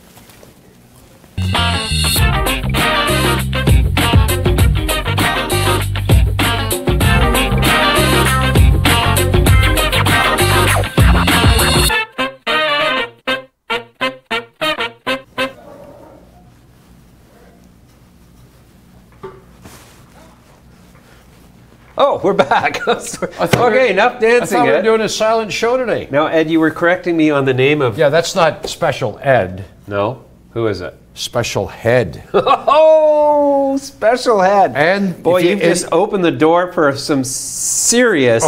Oh, we're back. Okay, enough dancing. I thought we were Ed. doing a silent show today. Now, Ed, you were correcting me on the name of... Yeah, that's not Special Ed. No? Who is it? Special Head. Oh, Special Head. And boy, if you- you've just opened the door for some serious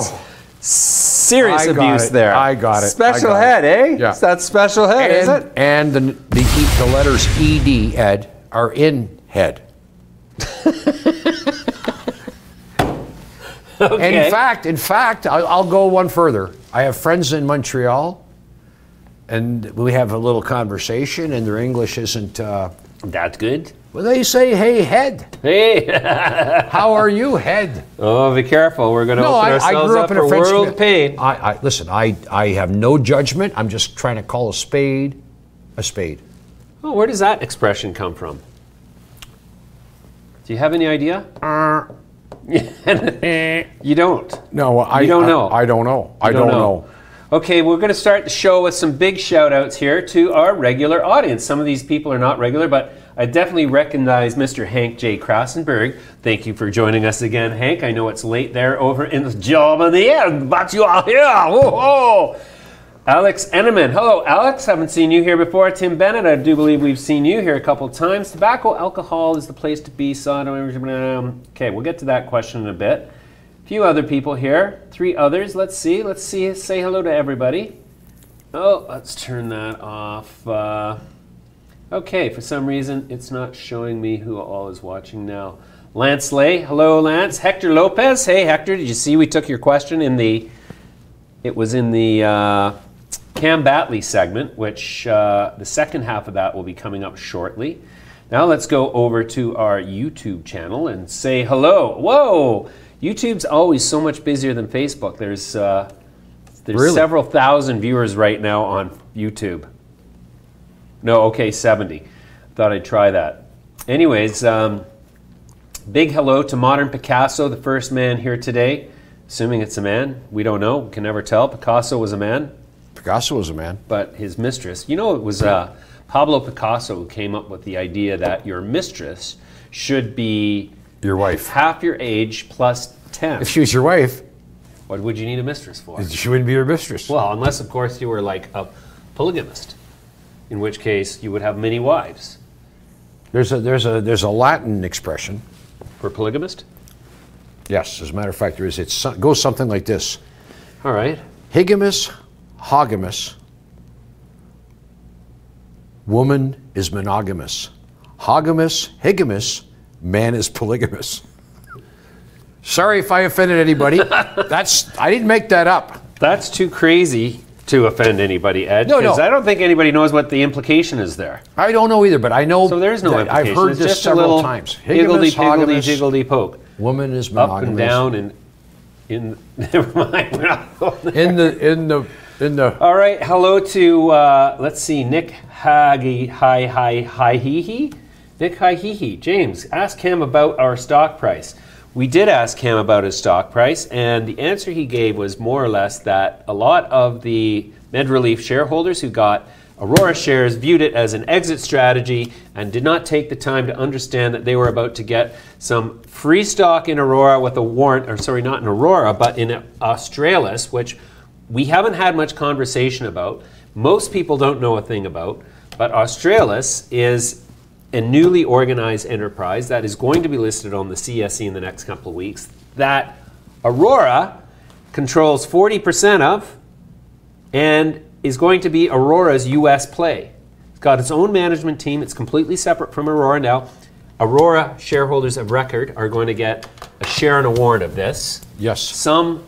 abuse there. I got it. Special I got Head, it. eh? Yeah. Is that Special Head, is it? And the letters ED, Ed, are in head. Okay. And in fact, I'll go one further. I have friends in Montreal, and we have a little conversation, and their English isn't. That's good. Well, they say, "Hey, Head. Hey. How are you, Head?" Oh, be careful. We're going to open ourselves up for world pain. Listen, I have no judgment. I'm just trying to call a spade a spade. Oh, where does that expression come from? Do you have any idea? You don't. No, You don't know. I don't know. I don't know. Okay, we're going to start the show with some big shout outs here to our regular audience. Some of these people are not regular, but I definitely recognize Mr. Hank J. Krassenberg. Thank you for joining us again, Hank. I know it's late there over in the job in the air, but you are here. Whoa. Alex Enneman. Hello, Alex. Haven't seen you here before. Tim Bennett, I do believe we've seen you here a couple times. Tobacco, alcohol is the place to be. Okay, we'll get to that question in a bit. A few other people here. 3 others. Let's see. Say hello to everybody. Oh, let's turn that off. Okay, for some reason, it's not showing me who all is watching now. Lance Lay. Hello, Lance. Hector Lopez. Hey, Hector, did you see we took your question in the... It was in the... Cam Battley segment, which the second half of that will be coming up shortly. Now let's go over to our YouTube channel and say hello. Whoa! YouTube's always so much busier than Facebook. There's Really? several thousand viewers right now on YouTube. No, okay, 70. Thought I'd try that. Anyways, big hello to Modern Picasso, the first man here today. Assuming it's a man. We don't know. We can never tell. Picasso was a man. Picasso was a man. But his mistress, you know, it was Pablo Picasso who came up with the idea that your mistress should be Your wife. half your age plus 10. If she was your wife, What would you need a mistress for? she wouldn't be your mistress. Well, unless, of course, you were like a polygamist, in which case you would have many wives. There's a Latin expression. For polygamist? Yes, as a matter of fact, there is. It goes something like this: All right. Higamus, hogamus. Woman is monogamous. Hogamus, higamus. Man is polygamous. Sorry if I offended anybody. I didn't make that up. That's too crazy to offend anybody, Ed. No. Because I don't think anybody knows what the implication is there. I don't know either, but I know. So there's no that implication. I've heard It's this just a several little times. higgledy piggledy hogamus, jiggledy poke. Woman is Up monogamous. and down and in. Never mind. We're not going there. in the. All right. Hello to let's see, Nick Hi-Hi-Hi-Hee-Hee. Nick Hi-Hee-Hee. James, ask him about our stock price. We did ask him about his stock price, and the answer he gave was more or less that a lot of the MedRelief shareholders who got Aurora shares viewed it as an exit strategy and did not take the time to understand that they were about to get some free stock in Aurora with a warrant, or sorry, not in Aurora, but in Australis, which we haven't had much conversation about. most people don't know a thing about, but Australis is a newly organized enterprise that is going to be listed on the CSE in the next couple of weeks, that Aurora controls 40% of and is going to be Aurora's US play. It's got its own management team. It's completely separate from Aurora now. Aurora shareholders of record are going to get a share and a warrant of this. Yes. Some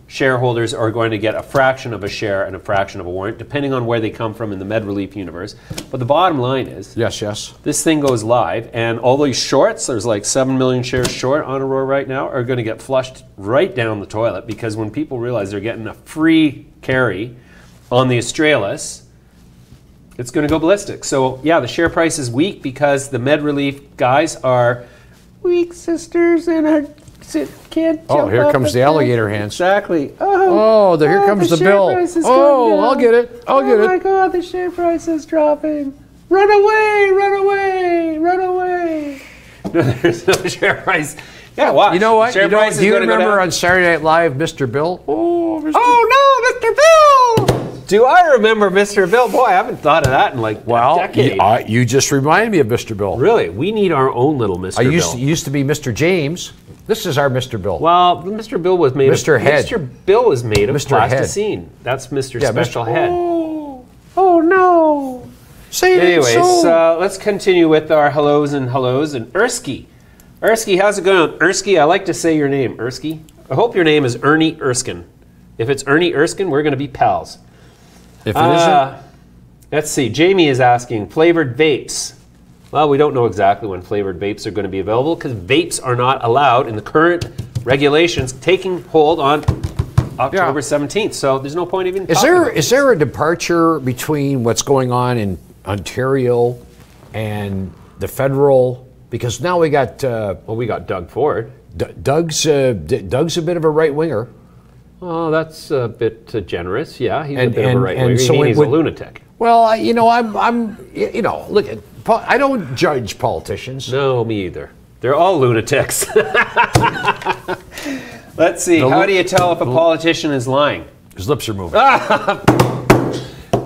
shareholders are going to get a fraction of a share and a fraction of a warrant, depending on where they come from in the MedRelief universe. But the bottom line is, Yes, yes. this thing goes live, and all these shorts, there's like 7 million shares short on Aurora right now, are going to get flushed right down the toilet, because when people realize they're getting a free carry on the Australis, it's going to go ballistic. So yeah, the share price is weak because the MedRelief guys are weak sisters and can't Oh, jump here up comes the thing. alligator hands. Exactly. Here comes the share bill. price is Oh, going I'll down. get it. I'll get Oh my it. God, the share price is dropping. Run away, run away, run away. No, there's no share price. Yeah, watch. You know what? Share price Do is you gonna go remember down. on Saturday Night Live, Mr. Bill? Oh, Mr. Oh no, Mr. Bill! Do I remember Mr. Bill? Boy, I haven't thought of that in like a decade. You just reminded me of Mr. Bill. Really? We need our own little Mr. I Bill. used to be Mr. James. This is our Mr. Bill. Well, Mr. Bill was made Mr. of... Head. Mr. Bill is made of Mr. Head. plasticine. That's Mr. Yeah, Special Mr. Head. Oh no. Say it ain't Anyways, so. let's continue with our hellos. And Erskine. Erskine, how's it going? Erskine, I like to say your name, Erskine. I hope your name is Ernie Erskine. If it's Ernie Erskine, we're going to be pals. If it isn't, Let's see. Jamie is asking, flavored vapes. Well, we don't know exactly when flavored vapes are going to be available because vapes are not allowed in the current regulations taking hold on October 17th. So there's no point even talking about it. is there a departure between what's going on in Ontario and the federal? Because now we got Well, we got Doug Ford. Doug's a bit of a right winger. Oh, that's a bit generous. Yeah, he's a And- bit of a and- right and winger. so He's it a would- lunatic. Well, look at. I don't judge politicians. No, me either. They're all lunatics. Let's see. How do you tell if a politician is lying? His lips are moving.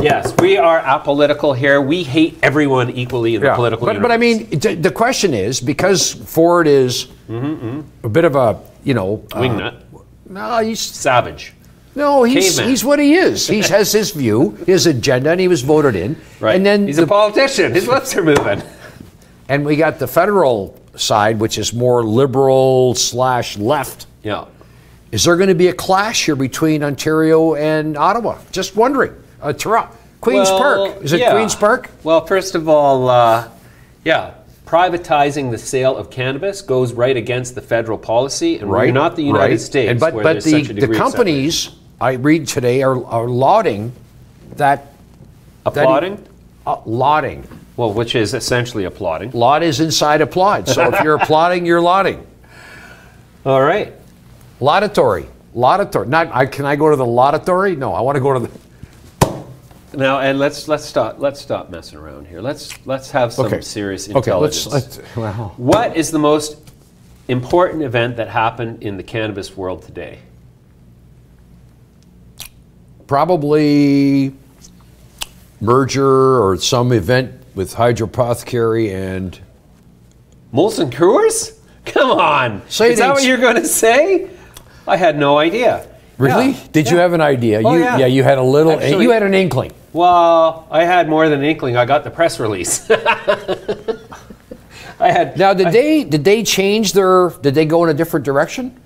Yes, we are apolitical here. We hate everyone equally in the political universe. But I mean, the question is, because Ford is a bit of a, wingnut. No, he's Savage. he's Caveman. what he is. He has his view, his agenda, and he was voted in. Right. And then he's a politician. His lips are moving. and we got the federal side, which is more liberal/left. Yeah. Is there going to be a clash here between Ontario and Ottawa? Just wondering. Toronto, Queen's Park. Is it Queen's Park? Well, first of all, privatizing the sale of cannabis goes right against the federal policy, and we're not the United States. And but where but there's such a the degree of companies I read today are lauding that. applauding. Lauding. Well, which is essentially applauding. Laud is inside applaud. So if you're applauding, you're lauding. All right. Laudatory. Not. Can I go to the laudatory? No, I want to go to the. Now, and let's stop messing around here. Let's have some serious intelligence. Well. What is the most important event that happened in the cannabis world today? Probably merger or some event with Hydropothecary and Molson Coors? Come on. Say is that what you're going to say? I had no idea. Really? Yeah. Did you have an idea? Oh, yeah. You had a little. Actually- you had an inkling. Well, I had more than an inkling. I got the press release. Now, did they change their? Did they go in a different direction?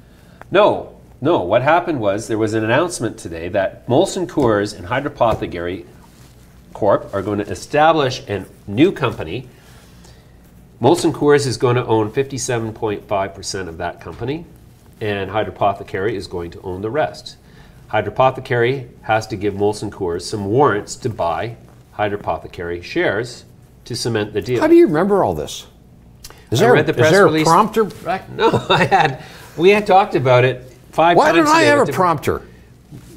No. What happened was there was an announcement today that Molson Coors and Hydropothecary Corp are going to establish a new company. Molson Coors is going to own 57.5% of that company, and Hydropothecary is going to own the rest. Hydropothecary has to give Molson Coors some warrants to buy Hydropothecary shares to cement the deal. How do you remember all this? Is I there, read the is press there release. a prompter? No, we had talked about it 5 Why times don't I today have with a different- prompter?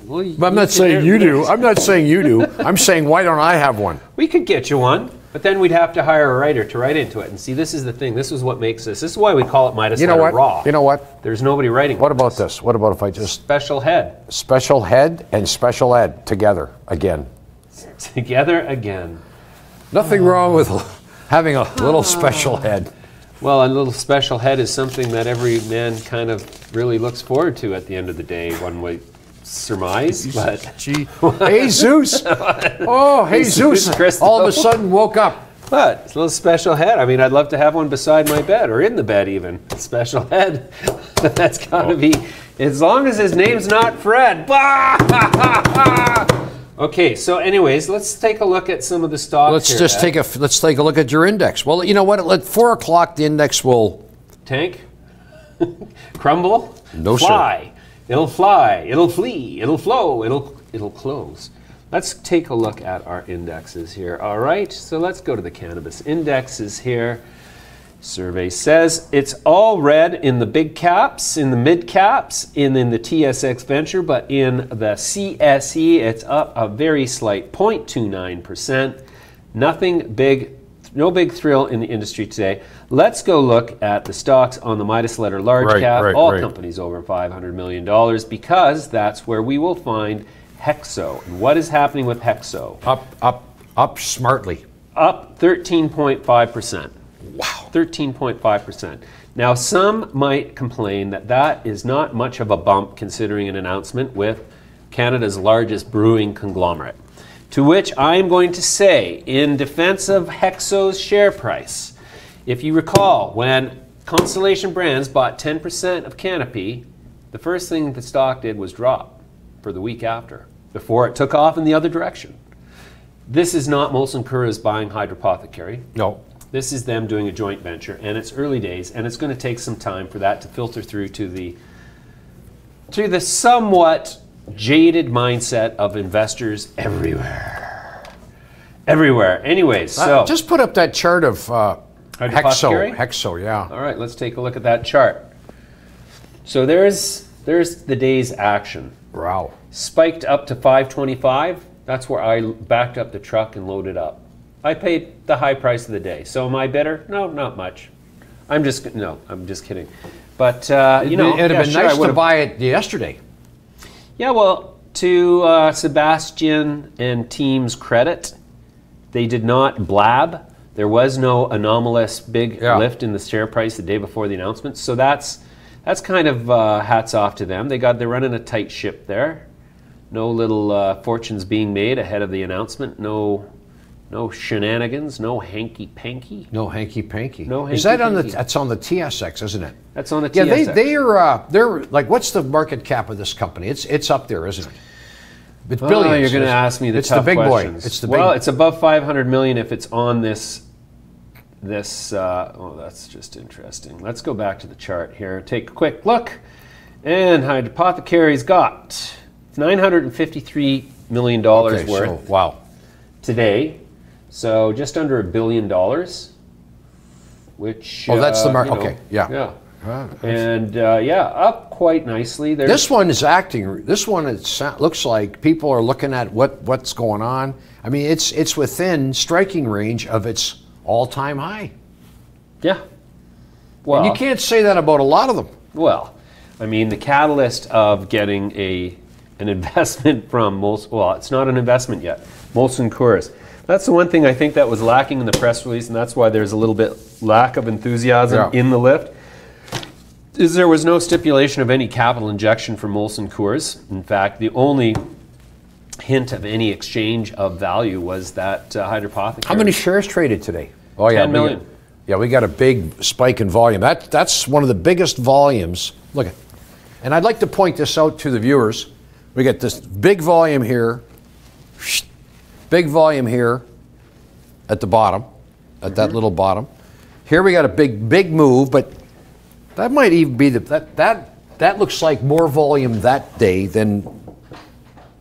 Well, I'm not saying you do. I'm not saying you do. I'm saying why don't I have one? We could get you one, but then we'd have to hire a writer to write into it. And see, this is the thing. This is what makes this. This is why we call it Midas You know Letter what? RAW. You know what? There's nobody writing. What about this? What about if I just Special head. special head and special ed together again? Together again. Nothing wrong with having a little special head. Well, a little special head is something that every man kind of really looks forward to at the end of the day, one way surmise, but... Gee. Hey, Zeus! Oh, hey, Zeus! All of a sudden woke up. What? It's a little special head. I mean, I'd love to have one beside my bed, or in the bed even. Special head. That's got to be, as long as his name's not Fred. Okay, so anyways, let's take a look at some of the stocks. Let's take a look at your index. Well, you know what? At 4 o'clock, the index will tank, crumble, no fly. Sir. It'll fly. It'll flee. It'll flow. It'll close. Let's take a look at our indexes here. All right, so let's go to the cannabis indexes here. Survey says it's all red in the big caps, in the mid caps, in the TSX Venture, but in the CSE, it's up a very slight 0.29%. Nothing big, no big thrill in the industry today. Let's go look at the stocks on the Midas Letter large cap, all companies over $500 million, because that's where we will find HEXO. And what is happening with HEXO? Up smartly. Up 13.5%. Wow. 13.5%. Now, some might complain that that is not much of a bump considering an announcement with Canada's largest brewing conglomerate. To which I'm going to say, in defense of HEXO's share price, if you recall, when Constellation Brands bought 10% of Canopy, the first thing the stock did was drop for the week after, before it took off in the other direction. This is not Molson Coors buying Hydropothecary. No. This is them doing a joint venture, and it's early days, and it's going to take some time for that to filter through to the somewhat jaded mindset of investors everywhere. Everywhere. Anyways, so just put up that chart of HEXO. HEXO, yeah. All right, let's take a look at that chart. So there's the day's action. Wow. Spiked up to 525. That's where I backed up the truck and loaded up. I paid the high price of the day. So am I bitter? No, not much. I'm just kidding. But you know, it'd have been nice to buy it yesterday. Yeah, well, to Sebastian and team's credit, they did not blab. There was no anomalous big lift in the share price the day before the announcement. So that's kind of hats off to them. They're running a tight ship there. No little fortunes being made ahead of the announcement. No shenanigans, no hanky-panky. No hanky-panky. No hanky-panky. Is that that's on the TSX, isn't it? That's on the TSX. Yeah, they're like, what's the market cap of this company? It's up there, isn't it? It's billions. You're going to ask me the tough questions. It's the big boy. Well, it's above 500 million if it's on this. Oh, that's just interesting. Let's go back to the chart here. Take a quick look, and Hydropothecary's got $953 million worth. So, wow. Today. So just under $1 billion, which that's the market. Okay, yeah. And up quite nicely. This one is acting. This one looks like people are looking at what's going on. I mean, it's within striking range of its all-time high. Yeah. Well, and you can't say that about a lot of them. Well, I mean, the catalyst of getting an investment from Molson. Well, it's not an investment yet. Molson Coors. That's the one thing I think that was lacking in the press release, and that's why there's a little bit lack of enthusiasm in the lift, is there was no stipulation of any capital injection from Molson Coors. In fact, the only hint of any exchange of value was that Hydropothecary. How many shares traded today? Oh, 10 million. We got a big spike in volume. That's one of the biggest volumes. Look at, and I'd like to point this out to the viewers. We got this big volume here. Big volume here at the bottom, at that little bottom. Here we got a big move, but that might even be that looks like more volume that day than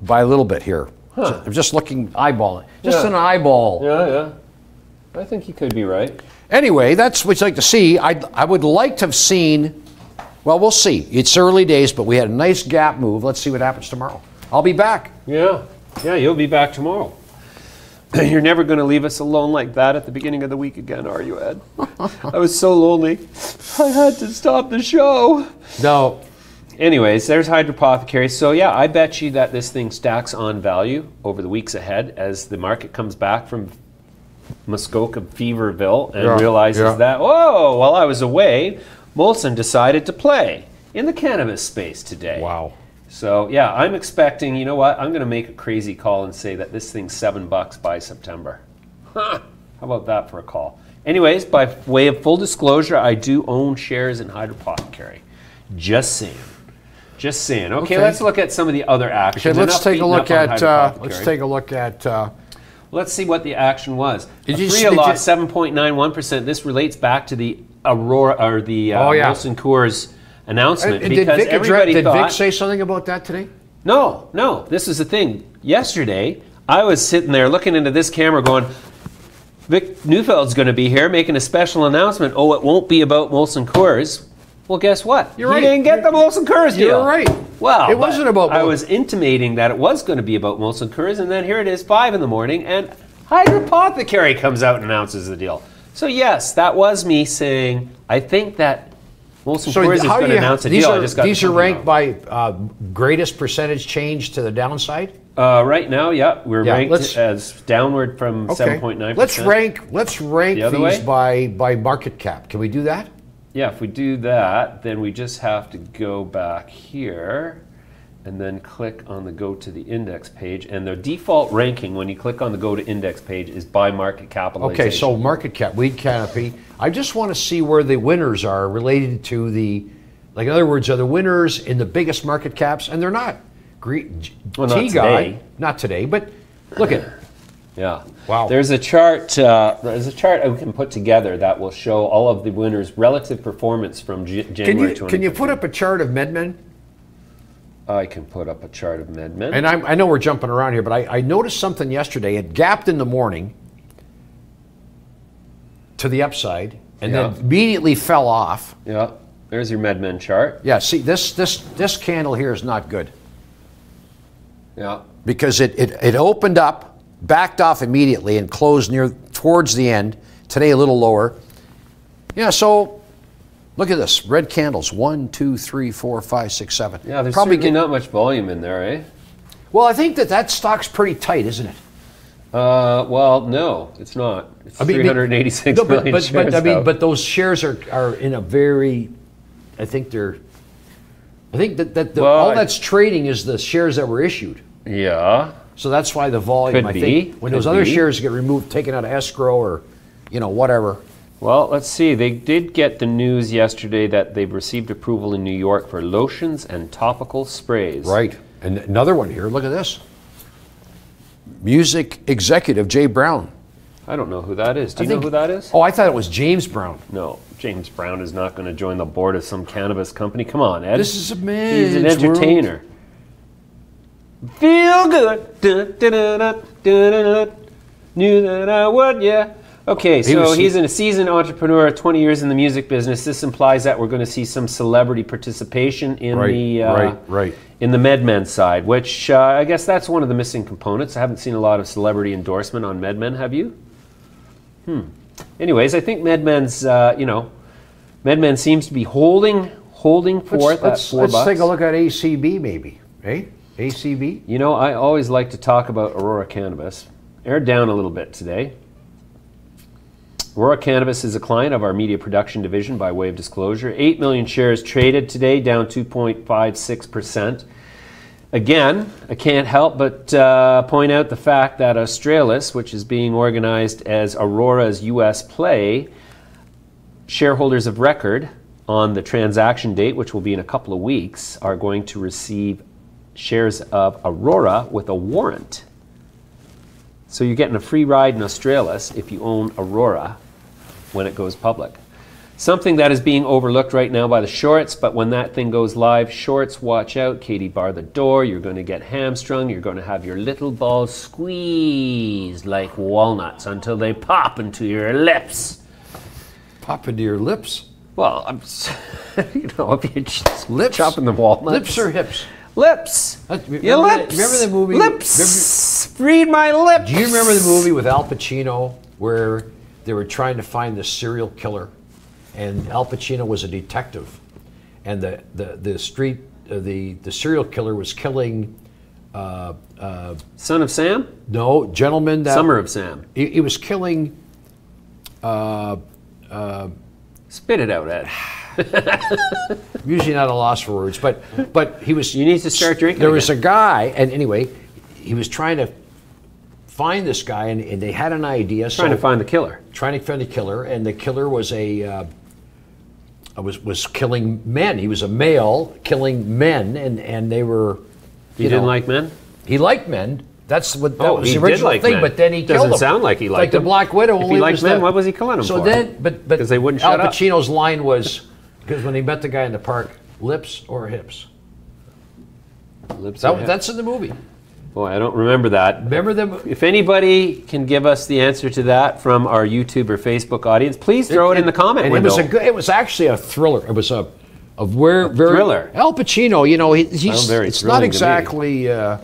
by a little bit here. Huh. I'm just looking, eyeballing, just an eyeball. Yeah. I think you could be right. Anyway, that's what you'd like to see. I would like to have seen. Well, we'll see. It's early days, but we had a nice gap move. Let's see what happens tomorrow. I'll be back. Yeah, you'll be back tomorrow. You're never going to leave us alone like that at the beginning of the week again, are you, Ed? I was so lonely. I had to stop the show. No. Anyways, there's Hydropothecary. So yeah, I bet you that this thing stacks on value over the weeks ahead as the market comes back from Muskoka Feverville and realizes that, whoa, while I was away, Molson decided to play in the cannabis space today. Wow. So yeah, I'm expecting, you know what, I'm going to make a crazy call and say that this thing's $7 by September. Huh. How about that for a call? Anyways, by way of full disclosure, I do own shares in Hydropothecary. Just saying. Just saying. Okay, let's look at some of the other actions. Okay, let's take a look at. Let's see what the action was. Aphria lost 7.91%. This relates back to the Aurora or the Molson Coors announcement because everybody thought. Did Vic say something about that today? No, no. This is the thing. Yesterday, I was sitting there looking into this camera, going, Vic Neufeld's going to be here making a special announcement. Oh, it won't be about Molson Coors. Well, guess what? You're right. He didn't get the Molson Coors deal. You're right. Well, it wasn't about Molson. I was intimating that it was going to be about Molson Coors, and then here it is, 5 in the morning, and Hydropothecary comes out and announces the deal. So yes, that was me saying, I think that Molson Coors is going to announce a deal. These are ranked by greatest percentage change to the downside? Right now, yeah, we're ranked as downward from 7.9%. Let's rank these by market cap. Can we do that? Yeah, if we do that, then we just have to go back here and then click on the go to the index page. And the default ranking when you click on the go to index page is by market capitalization. Okay, so market cap, weed canopy. I just want to see where the winners are related to the, like in other words, are the winners in the biggest market caps? And they're not. Well, not today. Not today, but look at it. Yeah. Wow. There's a chart. There's a chart we can put together that will show all of the winners' relative performance from January 20. Can you put up a chart of MedMen? I can put up a chart of MedMen. And I know we're jumping around here, but I noticed something yesterday. It gapped in the morning to the upside, and then immediately fell off. Yeah. There's your MedMen chart. Yeah. See, this candle here is not good. Yeah. Because it opened up, backed off immediately, and closed towards the end. Today a little lower. Yeah, so look at this. Red candles. 1, 2, 3, 4, 5, 6, 7. Yeah, there's probably not much volume in there, eh? Well, I think that stock's pretty tight, isn't it? Well, no, it's not. It's 386 million shares. But those shares are in a very, I think that all that's trading is the shares that were issued. Yeah. So that's why the volume, I think, when those other shares get removed, taken out of escrow or, whatever. Well, let's see. They did get the news yesterday that they've received approval in New York for lotions and topical sprays. Right. And another one here. Look at this. Music executive Jay Brown. I don't know who that is. Do you know who that is? Oh, I thought it was James Brown. No, James Brown is not going to join the board of some cannabis company. Come on, Ed. This is a man. He's an entertainer. World. Feel good. Knew that I would, yeah. Okay, so he's a seasoned entrepreneur, 20 years in the music business. This implies that we're going to see some celebrity participation in in the MedMen side, which I guess that's one of the missing components. I haven't seen a lot of celebrity endorsement on MedMen, have you? Anyways, I think MedMen's, MedMen seems to be holding forth at $4. Let's take a look at ACB maybe, eh? ACB? You know, I always like to talk about Aurora Cannabis. They're down a little bit today. Aurora Cannabis is a client of our media production division by way of disclosure. 8 million shares traded today, down 2.56%. Again, I can't help but point out the fact that Australis, which is being organized as Aurora's U.S. play, shareholders of record on the transaction date, which will be in a couple of weeks, are going to receive shares of Aurora with a warrant. So you're getting a free ride in Australis if you own Aurora when it goes public. Something that is being overlooked right now by the shorts, but when that thing goes live, shorts, watch out. Katie, bar the door. You're going to get hamstrung. You're going to have your little balls squeezed like walnuts until they pop into your lips. Pop into your lips? Well, I'm, if you're just chopping the walnuts. Lips or hips? Lips. Your lips. Remember the movie? Lips. Read my lips. Do you remember the movie with Al Pacino where they were trying to find the serial killer, and Al Pacino was a detective, and the street the serial killer was killing. Son of Sam? No, gentleman that Summer of Sam. He was killing. Spit it out, Ed. Usually not a loss for words, but he was. You need to start drinking. There was a guy, and anyway, he was trying to find this guy, and they had an idea. Trying to find the killer. Trying to find the killer, and the killer was was killing men. He was a male killing men, and they were. He didn't like men? He liked men. That's what that was he the original did like thing. men. But then he killed them. Doesn't sound like he liked like them. the Black Widow. If he liked men, what was he killing them so for? then, but because they wouldn't Al shut up. Pacino's line was because when he met the guy in the park, lips or hips. Lips That's in the movie. Boy, I don't remember that. Remember them? If anybody can give us the answer to that from our YouTube or Facebook audience, please throw it in the comment window. It was actually a thriller. It was a very thriller. Al Pacino, you know, he's very it's not thrilling to me. exactly. Do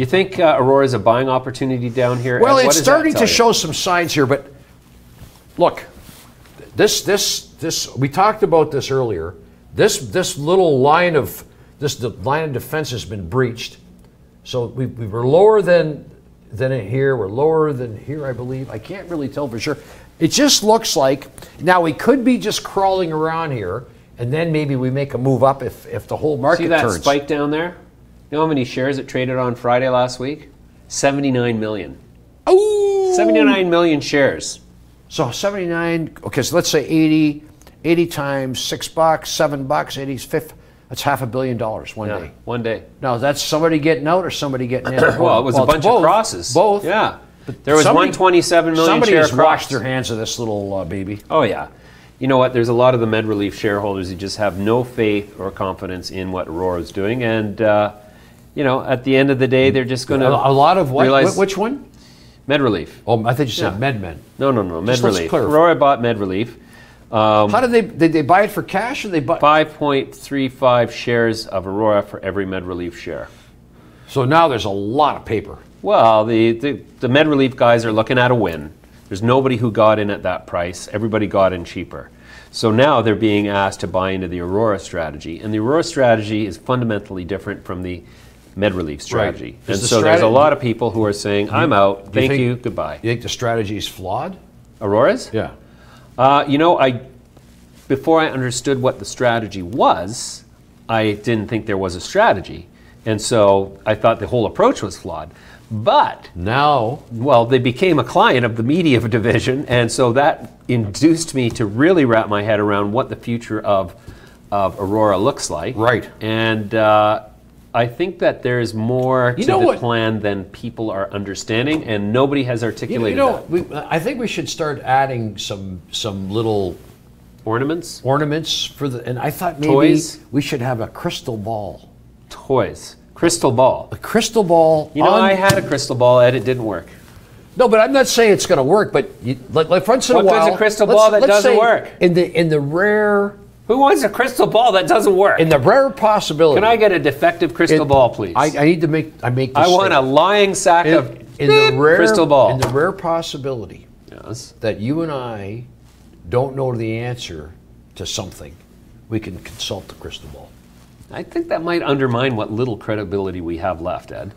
you think Aurora is a buying opportunity down here? Well, Ed, it's starting to show some signs here, but look, this we talked about this earlier. This little line of defense has been breached. So we were lower than here. We're lower than here, I believe. I can't really tell for sure. It just looks like now we could be just crawling around here, and then maybe we make a move up if the whole market turns. See that spike down there? You know how many shares it traded on Friday last week? 79 million. Oh! 79 million shares. So 79, okay, so let's say 80 times $6, $7, 80 is fifth. That's $500 million one day. One day. Now, that's somebody getting out or somebody getting in? Well, it was a bunch of crosses. Both. Yeah. But there was 127 million somebody share has cross. washed their hands of this little baby. Oh, yeah. You know what? There's a lot of the MedRelief shareholders who just have no faith or confidence in what Aurora is doing. And, you know, at the end of the day, they're just going to A lot of what? realize Which one? MedRelief. Oh, I thought you said MedMen. No, Just let's MedRelief. clarify. Aurora bought MedRelief. How did they buy it for cash or they buy? 5.35 shares of Aurora for every MedRelief share. So now there's a lot of paper. Well, the MedRelief guys are looking at a win. There's nobody who got in at that price. Everybody got in cheaper. So now they're being asked to buy into the Aurora strategy. And the Aurora strategy is fundamentally different from the MedRelief strategy. Right. And so there's a lot of people who are saying, I'm out, thank you, goodbye. You think the strategy is flawed? Aurora's? Yeah. You know, before I understood what the strategy was, I didn't think there was a strategy. And so I thought the whole approach was flawed. But now, well, they became a client of the media division, and so that induced me to really wrap my head around what the future of Aurora looks like. Right. And I think that there's more to the plan than people are understanding, and nobody has articulated that. I think we should start adding some little ornaments for the. And I thought maybe toys? We should have a crystal ball. Toys. Crystal ball. A crystal ball. You know, I had a crystal ball, Ed. It didn't work. No, but I'm not saying it's going to work. But like once in a while, what good's a crystal ball that doesn't work? In the rare. Who wants a crystal ball that doesn't work? In the rare possibility. Can I get a defective crystal ball, please? I need to make. I want a lying sack of the rare crystal ball. In the rare possibility, yes, that you and I don't know the answer to something, we can consult the crystal ball. I think that might undermine what little credibility we have left, Ed.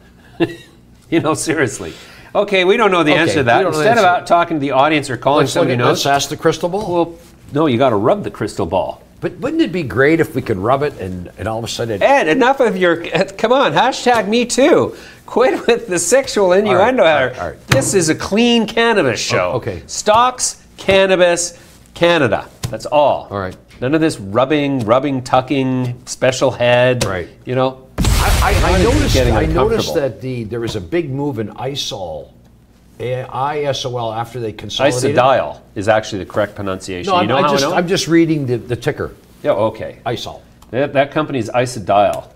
You know, seriously. Okay, we don't know the answer to that. Instead of out talking to the audience or calling somebody who knows. Let's ask the crystal ball. Well, no, you got to rub the crystal ball. But wouldn't it be great if we could rub it and all of a sudden... Ed, enough of your... Come on, hashtag me too. Quit with the sexual innuendo. All right. This is a clean cannabis show. Okay. Stocks, cannabis, Canada. That's all. All right. None of this rubbing, tucking, special head. Right. You know? I noticed that there was a big move in ISOL. ISOL after they consolidated. Isodiol is actually the correct pronunciation. No, you know I'm just reading the ticker. Yeah, okay. ISOL. That company is Isodiol.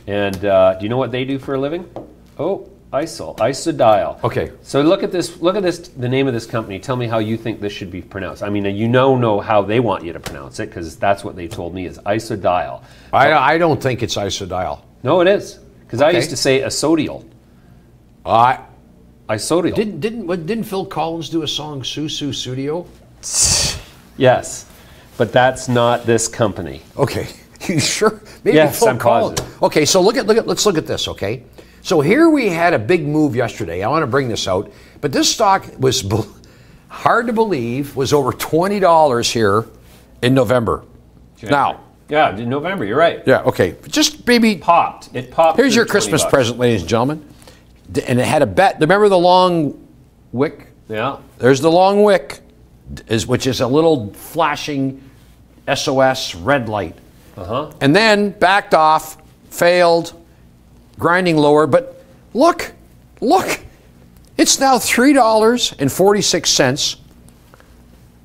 And do you know what they do for a living? Oh, Isodiol. Okay. So look at this, the name of this company. Tell me how you think this should be pronounced. I mean, you know how they want you to pronounce it, because that's what they told me is Isodiol. I don't think it's Isodiol. No, it is. Because I used to say Isodiol. Isodiol. Didn't Phil Collins do a song, Susu Studio? Yes, but that's not this company. Okay, you sure? Maybe Yes, phone I'm call. positive. Okay, so let's look at this, okay? So here we had a big move yesterday. I want to bring this out, but this stock was hard to believe was over $20 here in November. Now, yeah, in November, you're right. yeah, okay, just maybe It popped. Here's your to Christmas $20. present, ladies and gentlemen. And it had a bet. Remember the long wick? Yeah. There's the long wick, which is a little flashing SOS red light. Uh-huh. And then backed off, failed, grinding lower. But look, it's now $3.46,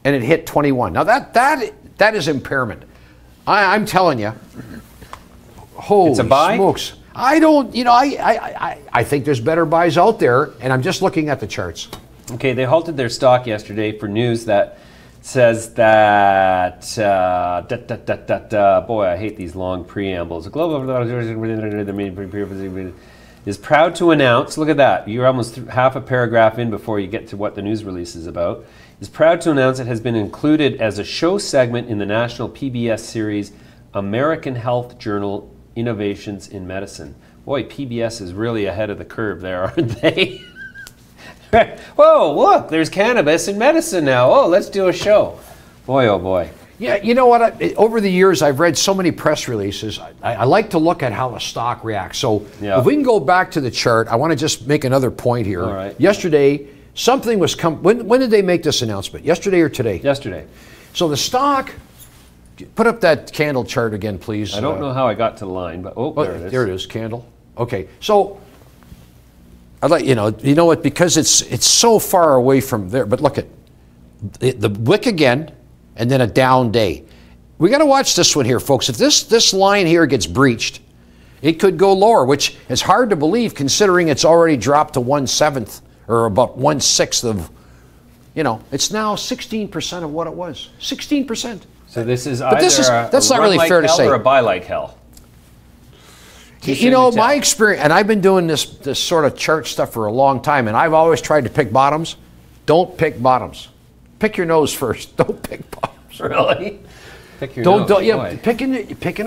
and it hit 21. Now that is impairment. I'm telling you. Holy It's a buy? smokes! I don't. I think there's better buys out there, and I'm just looking at the charts. Okay, they halted their stock yesterday for news that says that, boy, I hate these long preambles. The global is proud to announce, look at that, you're almost half a paragraph in before you get to what the news release is about, is proud to announce it has been included as a show segment in the national PBS series American Health Journal Innovations in Medicine. Boy, PBS is really ahead of the curve there, aren't they? Whoa, look, there's cannabis in medicine now. Oh, let's do a show. Boy, oh boy. Yeah, you know what? Over the years, I've read so many press releases. I like to look at how a stock reacts. So Yeah. if we can go back to the chart, I want to just make another point here. All right. Yesterday, something was when did they make this announcement? Yesterday or today? Yesterday. So the stock, put up that candle chart again, please. I don't know how I got to the line, but there it is. There it is, candle. Okay, so I'd like you know what, because it's so far away from there. But look at the wick again, and then a down day. We got to watch this one here, folks. If this line here gets breached, it could go lower, which is hard to believe considering it's already dropped to 1/7 or about 1/6 of. It's now 16% of what it was. 16%. So this is that's not run really like fair to hell say. or a buy like hell. My experience, and I've been doing this sort of chart stuff for a long time, and I've always tried to pick bottoms. Don't pick bottoms. Pick your nose first. Don't pick bottoms. Really? Pick your Don't. nose. Yeah, Boy. picking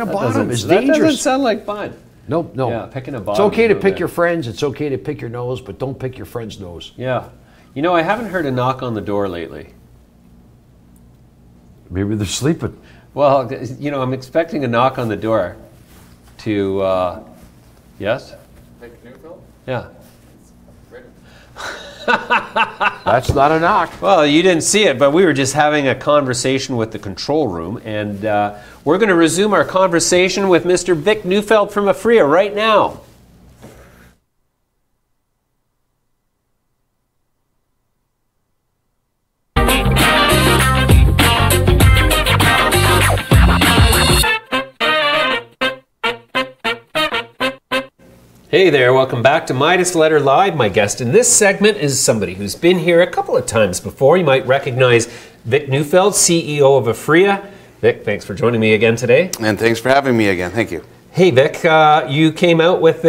a bottom is That dangerous. doesn't sound like fun. No. Yeah, picking a It's bottom okay is to no pick good. your friends. It's okay to pick your nose, but don't pick your friend's nose. Yeah. I haven't heard a knock on the door lately. Maybe they're sleeping. Well, I'm expecting a knock on the door to, yes? Vic Neufeld? Yeah. That's not a knock. Well, you didn't see it, but we were just having a conversation with the control room, and we're going to resume our conversation with Mr. Vic Neufeld from Aphria right now. Hey there, welcome back to Midas Letter Live. My guest in this segment is somebody who's been here a couple of times before. You might recognize Vic Neufeld, CEO of Aphria. Vic, thanks for joining me again today. And thanks for having me again. Thank you. Hey Vic, you came out with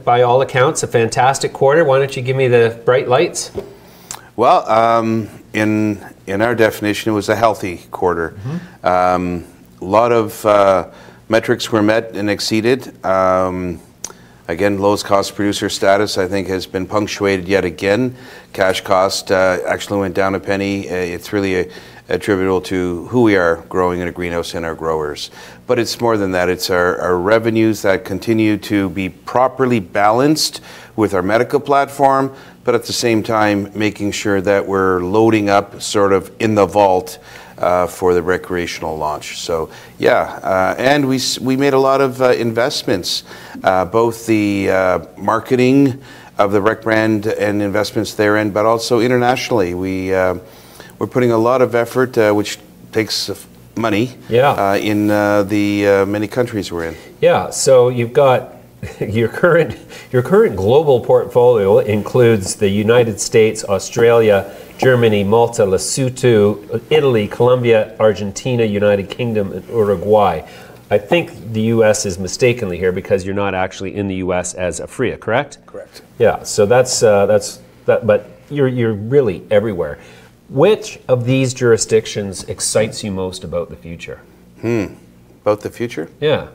by all accounts, a fantastic quarter. Why don't you give me the bright lights? Well, in our definition, it was a healthy quarter. A lot of metrics were met and exceeded. Again, lowest cost producer status, I think, has been punctuated yet again. Cash cost actually went down a penny. It's really attributable to who we are growing in a greenhouse and our growers. But it's more than that. It's our revenues that continue to be properly balanced with our medical platform, but at the same time, making sure that we're loading up sort of in the vault for the recreational launch. So yeah, and we made a lot of investments, both the marketing of the rec brand and investments therein, but also internationally. We're putting a lot of effort, which takes money, in the many countries we're in. Yeah, so you've got your current global portfolio includes the United States, Australia, Germany, Malta, Lesotho, Italy, Colombia, Argentina, United Kingdom, and Uruguay. I think the U.S. is mistakenly here because you're not actually in the U.S. as Aphria, correct? Correct. Yeah. So that's that. But you're really everywhere. Which of these jurisdictions excites you most about the future? About the future? Yeah.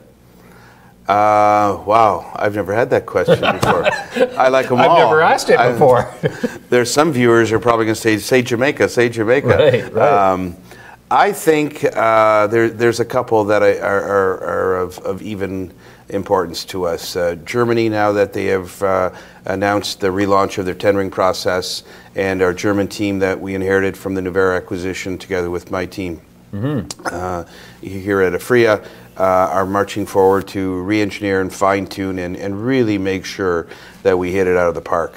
Wow, I've never had that question before. I like them all. I've never asked it before. There's some viewers who are probably going to say Jamaica, say Jamaica. Right. I think there's a couple that are of even importance to us. Germany, now that they have announced the relaunch of their tendering process, and our German team that we inherited from the Nuvera acquisition together with my team here at Aphria, are marching forward to re-engineer and fine-tune and really make sure that we hit it out of the park.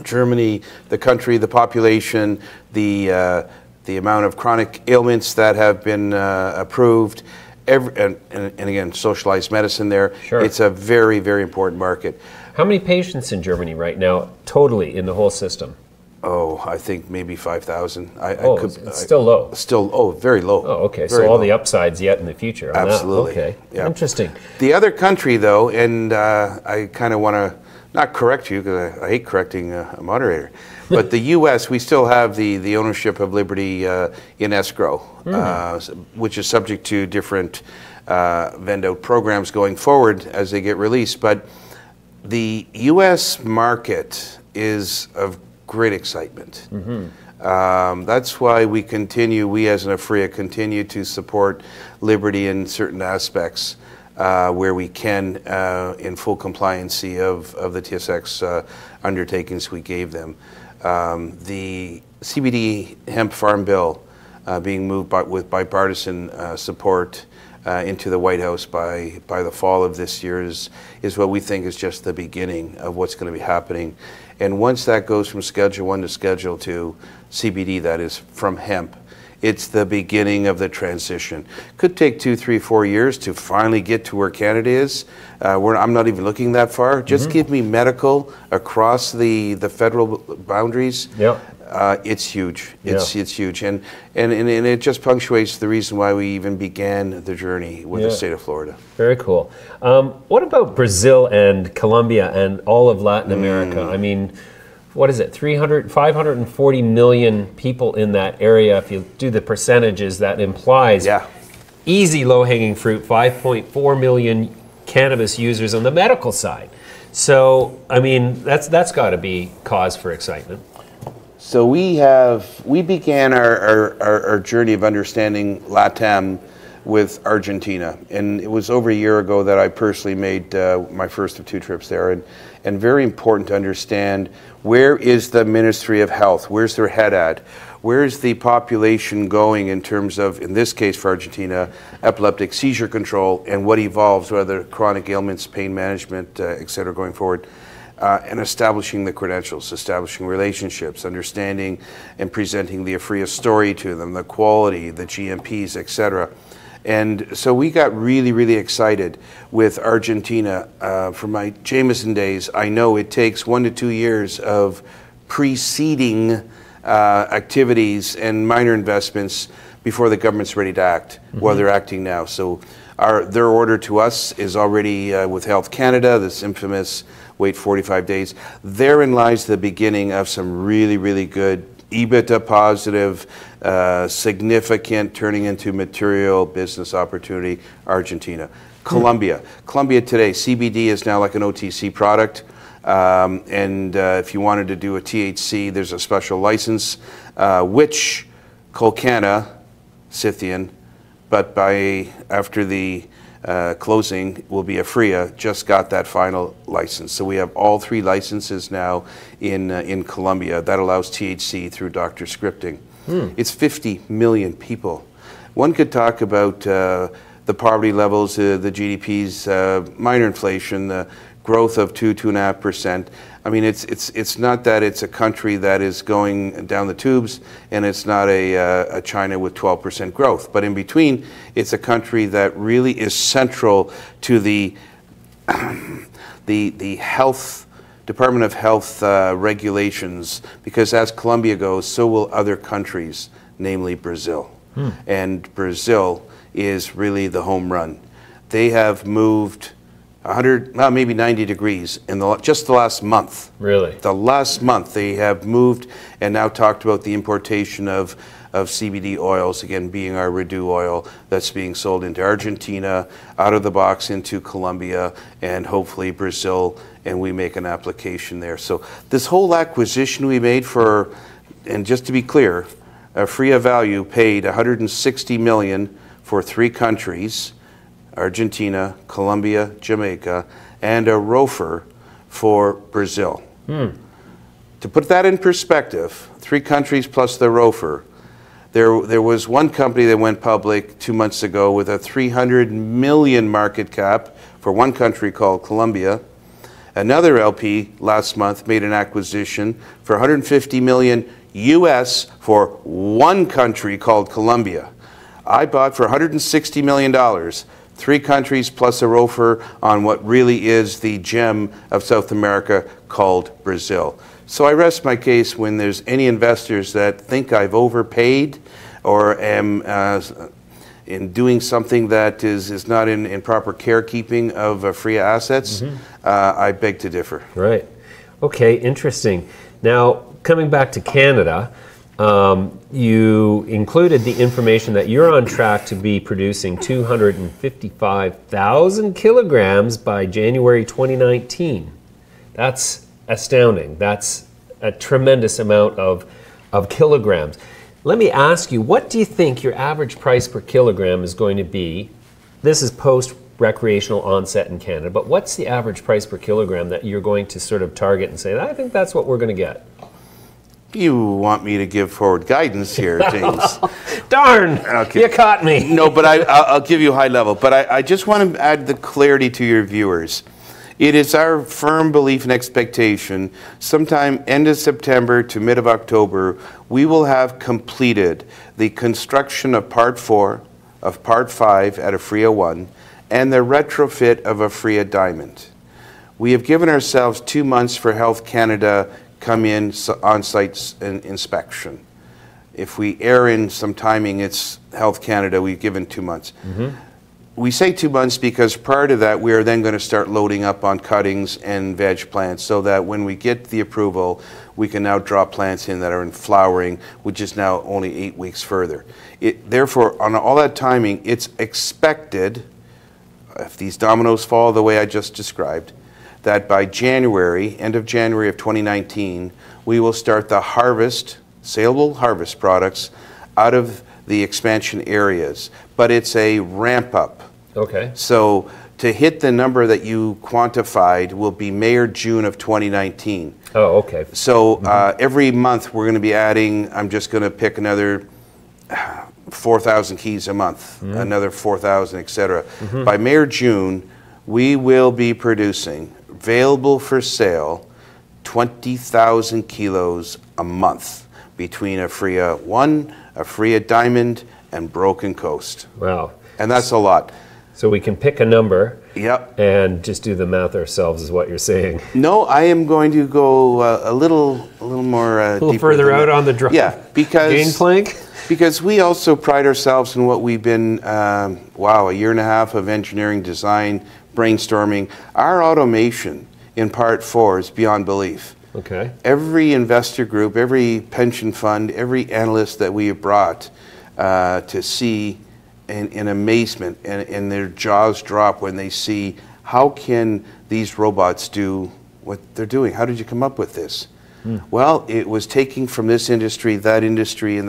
Germany, the country, the population, the amount of chronic ailments that have been approved, and again, socialized medicine there. Sure. It's a very, very important market. How many patients in Germany right now, totally, in the whole system? Oh, I think maybe 5,000. It's still low. Still, very low. Oh, okay. Very So all low. the upsides yet in the future. On Absolutely. That. Okay. Yeah. Interesting. The other country, though, and I kind of want to not correct you because I hate correcting a moderator, but the U.S., we still have the ownership of Liberty in escrow, which is subject to different vend-out programs going forward as they get released. But the U.S. market is of great excitement. That's why we as an Aphria continue to support Liberty in certain aspects where we can in full compliancy of the TSX undertakings we gave them. The CBD hemp farm bill being moved with bipartisan support into the White House by the fall of this year is what we think is just the beginning of what's going to be happening. And once that goes from Schedule 1 to Schedule 2, CBD, that is, from hemp, it's the beginning of the transition. Could take 2, 3, 4 years to finally get to where Canada is. I'm not even looking that far. Just give me medical across the federal boundaries. Yeah. It's huge. It's huge, and it just punctuates the reason why we even began the journey with the state of Florida. Very cool. What about Brazil and Colombia and all of Latin America? I mean, what is it? 540 million people in that area. If you do the percentages, that implies easy low-hanging fruit. 5.4 million cannabis users on the medical side. So, I mean, that's got to be cause for excitement. So we began our journey of understanding LATAM with Argentina, and it was over a year ago that I personally made my first of 2 trips there, and very important to understand where is the Ministry of Health, where's their head at, where's the population going in terms of, in this case for Argentina, epileptic seizure control, and what evolves, whether chronic ailments, pain management, et cetera, going forward. And establishing the credentials, establishing relationships, understanding and presenting the Aphria story to them, the quality, the GMPs, etc. And so we got really, really excited with Argentina. From my Jameson days, I know it takes 1 to 2 years of preceding activities and minor investments before the government's ready to act. Well, they're acting now. So their order to us is already with Health Canada, this infamous wait 45 days. Therein lies the beginning of some really, really good EBITDA positive, significant, turning into material business opportunity, Argentina. Colombia. Colombia today, CBD is now like an OTC product. And if you wanted to do a THC, there's a special license, which Colcana, Scythian, but after the closing will be Aphria, just got that final license. So we have all 3 licenses now in Colombia. That allows THC through doctor scripting. It's 50 million people. One could talk about the poverty levels, the GDPs, minor inflation, the growth of 2.5%. I mean, it's not that it's a country that is going down the tubes, and it's not a China with 12% growth. But in between, it's a country that really is central to the health Department of Health regulations, because as Colombia goes, so will other countries, namely Brazil. And Brazil is really the home run. They have moved well, maybe 90 degrees in just the last month. Really? The last month they have moved and now talked about the importation of CBD oils, again being our Redu oil that's being sold into Argentina, out of the box into Colombia, and hopefully Brazil, and we make an application there. So this whole acquisition we made for, and just to be clear, Aphria Value paid $160 million for 3 countries, Argentina, Colombia, Jamaica, and a ROFR for Brazil. To put that in perspective, 3 countries plus the ROFR, there was one company that went public 2 months ago with a 300 million market cap for one country called Colombia. Another LP last month made an acquisition for 150 million US for one country called Colombia. I bought for $160 million, 3 countries plus a ROFR on what really is the gem of South America called Brazil. So I rest my case when there's any investors that think I've overpaid or am in doing something that is not in proper carekeeping of Aphria assets. I beg to differ. Right. Okay, interesting. Now, coming back to Canada, you included the information that you're on track to be producing 255,000 kilograms by January 2019. That's astounding. That's a tremendous amount of kilograms. Let me ask you, what do you think your average price per kilogram is going to be? This is post-recreational onset in Canada, but what's the average price per kilogram that you're going to sort of target and say, I think that's what we're going to get? You want me to give forward guidance here, James. Darn! Okay. You caught me. No, but I'll give you high level. But I just want to add the clarity to your viewers. It is our firm belief and expectation, sometime end of September to mid of October, we will have completed the construction of Part 4 of Part 5 at Aphria 1 and the retrofit of Aphria Diamond. We have given ourselves 2 months for Health Canada come in on-site inspection. If we err in some timing, it's Health Canada, we've given 2 months. We say 2 months because prior to that, we are then going to start loading up on cuttings and veg plants so that when we get the approval, we can now drop plants in that are in flowering, which is now only 8 weeks further. Therefore, on all that timing, it's expected, if these dominoes fall the way I just described, that by January, end of January of 2019, we will start the harvest, saleable harvest products out of the expansion areas. But it's a ramp up. Okay. So to hit the number that you quantified will be May or June of 2019. Oh, okay. So every month we're going to be adding, I'm just going to pick another 4,000 keys a month, another 4,000, et cetera. By May or June, we will be producing, available for sale, 20,000 kilos a month between Aphria 1, Aphria Diamond, and Broken Coast. Wow. And that's a lot. So we can pick a number Yep. and just do the math ourselves is what you're saying. No, I am going to go a little more A little deeper further than out that. on the drive. Yeah, because Gangplank? Because we also pride ourselves in what we've been, a year and a half of engineering, design, brainstorming. Our automation in Part 4 is beyond belief. Okay. Every investor group, every pension fund, every analyst that we have brought to see in amazement and their jaws drop when they see how can these robots do what they're doing. How did you come up with this? Well, it was taking from this industry, and that industry,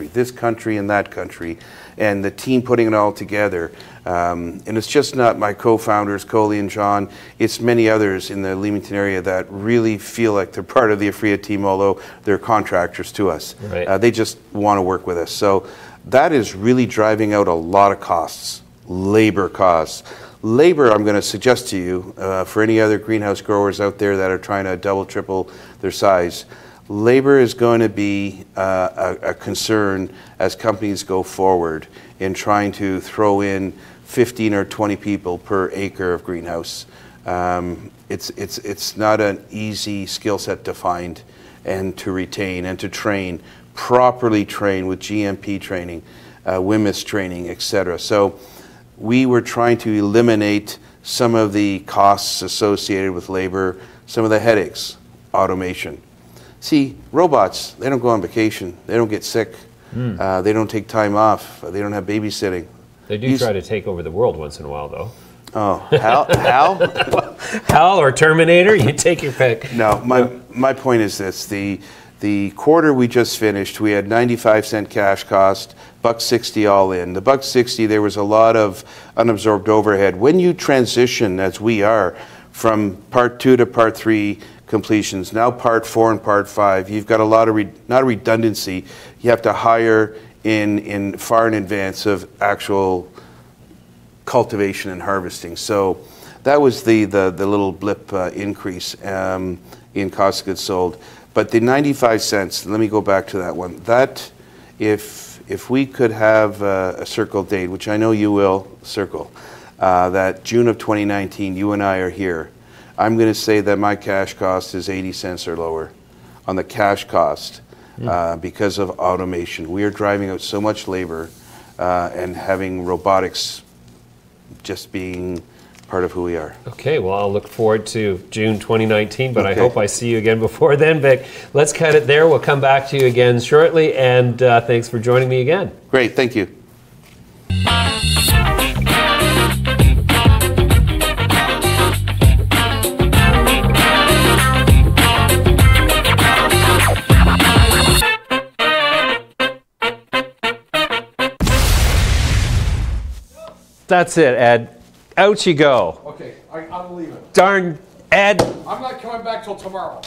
this country and that country, and the team putting it all together. And it's just not my co-founders, Coley and John, it's many others in the Leamington area that really feel like they're part of the Aphria team, although they're contractors to us. Right. They just want to work with us. So that is really driving out a lot of costs, labor costs. Labor, I'm going to suggest to you, for any other greenhouse growers out there that are trying to double, triple their size, labor is going to be a concern as companies go forward in trying to throw in 15 or 20 people per acre of greenhouse. It's not an easy skill set to find and to retain and to train, properly train with GMP training, WMIS training, etc. So we were trying to eliminate some of the costs associated with labor, some of the headaches, automation. See, robots, they don't go on vacation. They don't get sick. They don't take time off. They don't have babysitting. They do try to take over the world once in a while, though. Oh, Hal? Hal or Terminator, you take your pick. No, my point is this. The quarter we just finished, we had 95-cent cash cost, $1.60 all in. The $1.60, there was a lot of unabsorbed overhead. When you transition, as we are, from Part 2 to Part 3 completions, now Part 4 and Part 5, you've got a lot of, not a redundancy, you have to hire in far in advance of actual cultivation and harvesting. So that was the little blip increase in cost of goods sold. But the 95 cents, let me go back to that one. That, if we could have a circle date, which I know you will circle, that June of 2019, you and I are here, I'm going to say that my cash cost is 80 cents or lower on the cash cost because of automation. We are driving out so much labor and having robotics just being part of who we are. Okay, well, I'll look forward to June 2019, but Okay. I hope I see you again before then, Vic. Let's cut it there. We'll come back to you again shortly, and thanks for joining me again. Great, thank you. That's it, Ed. Out you go. Okay, I'm leaving. Darn, Ed. I'm not coming back till tomorrow.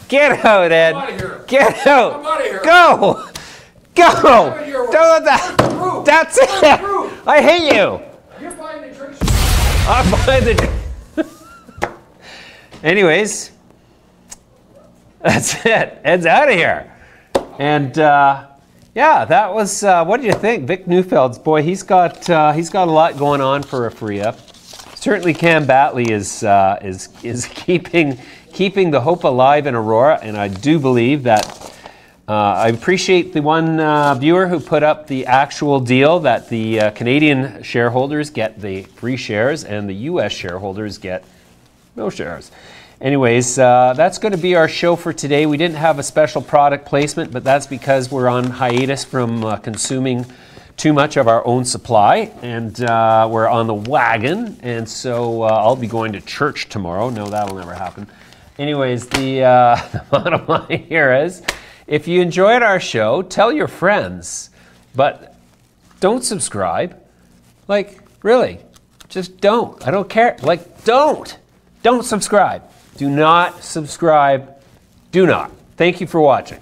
Get out, Ed. I'm outta here. Get out. I'm outta here. Go. Go. outta here. Don't that. That's it. I hate you. You're buying the drinks. I'm buying the. Anyways, that's it. Ed's out of here. And yeah, that was. What do you think, Vic Neufeld's boy? He's got a lot going on for Aphria. Certainly, Cam Battley is keeping the hope alive in Aurora, and I do believe that. I appreciate the one viewer who put up the actual deal that the Canadian shareholders get the free shares and the U.S. shareholders get no shares. Anyways, that's going to be our show for today. We didn't have a special product placement, but that's because we're on hiatus from consuming too much of our own supply, and we're on the wagon, and so I'll be going to church tomorrow. No, that'll never happen. Anyways, the bottom line here is, if you enjoyed our show, tell your friends, but don't subscribe. Like, really, just don't. I don't care. Like, don't subscribe. Do not subscribe. Do not. Thank you for watching.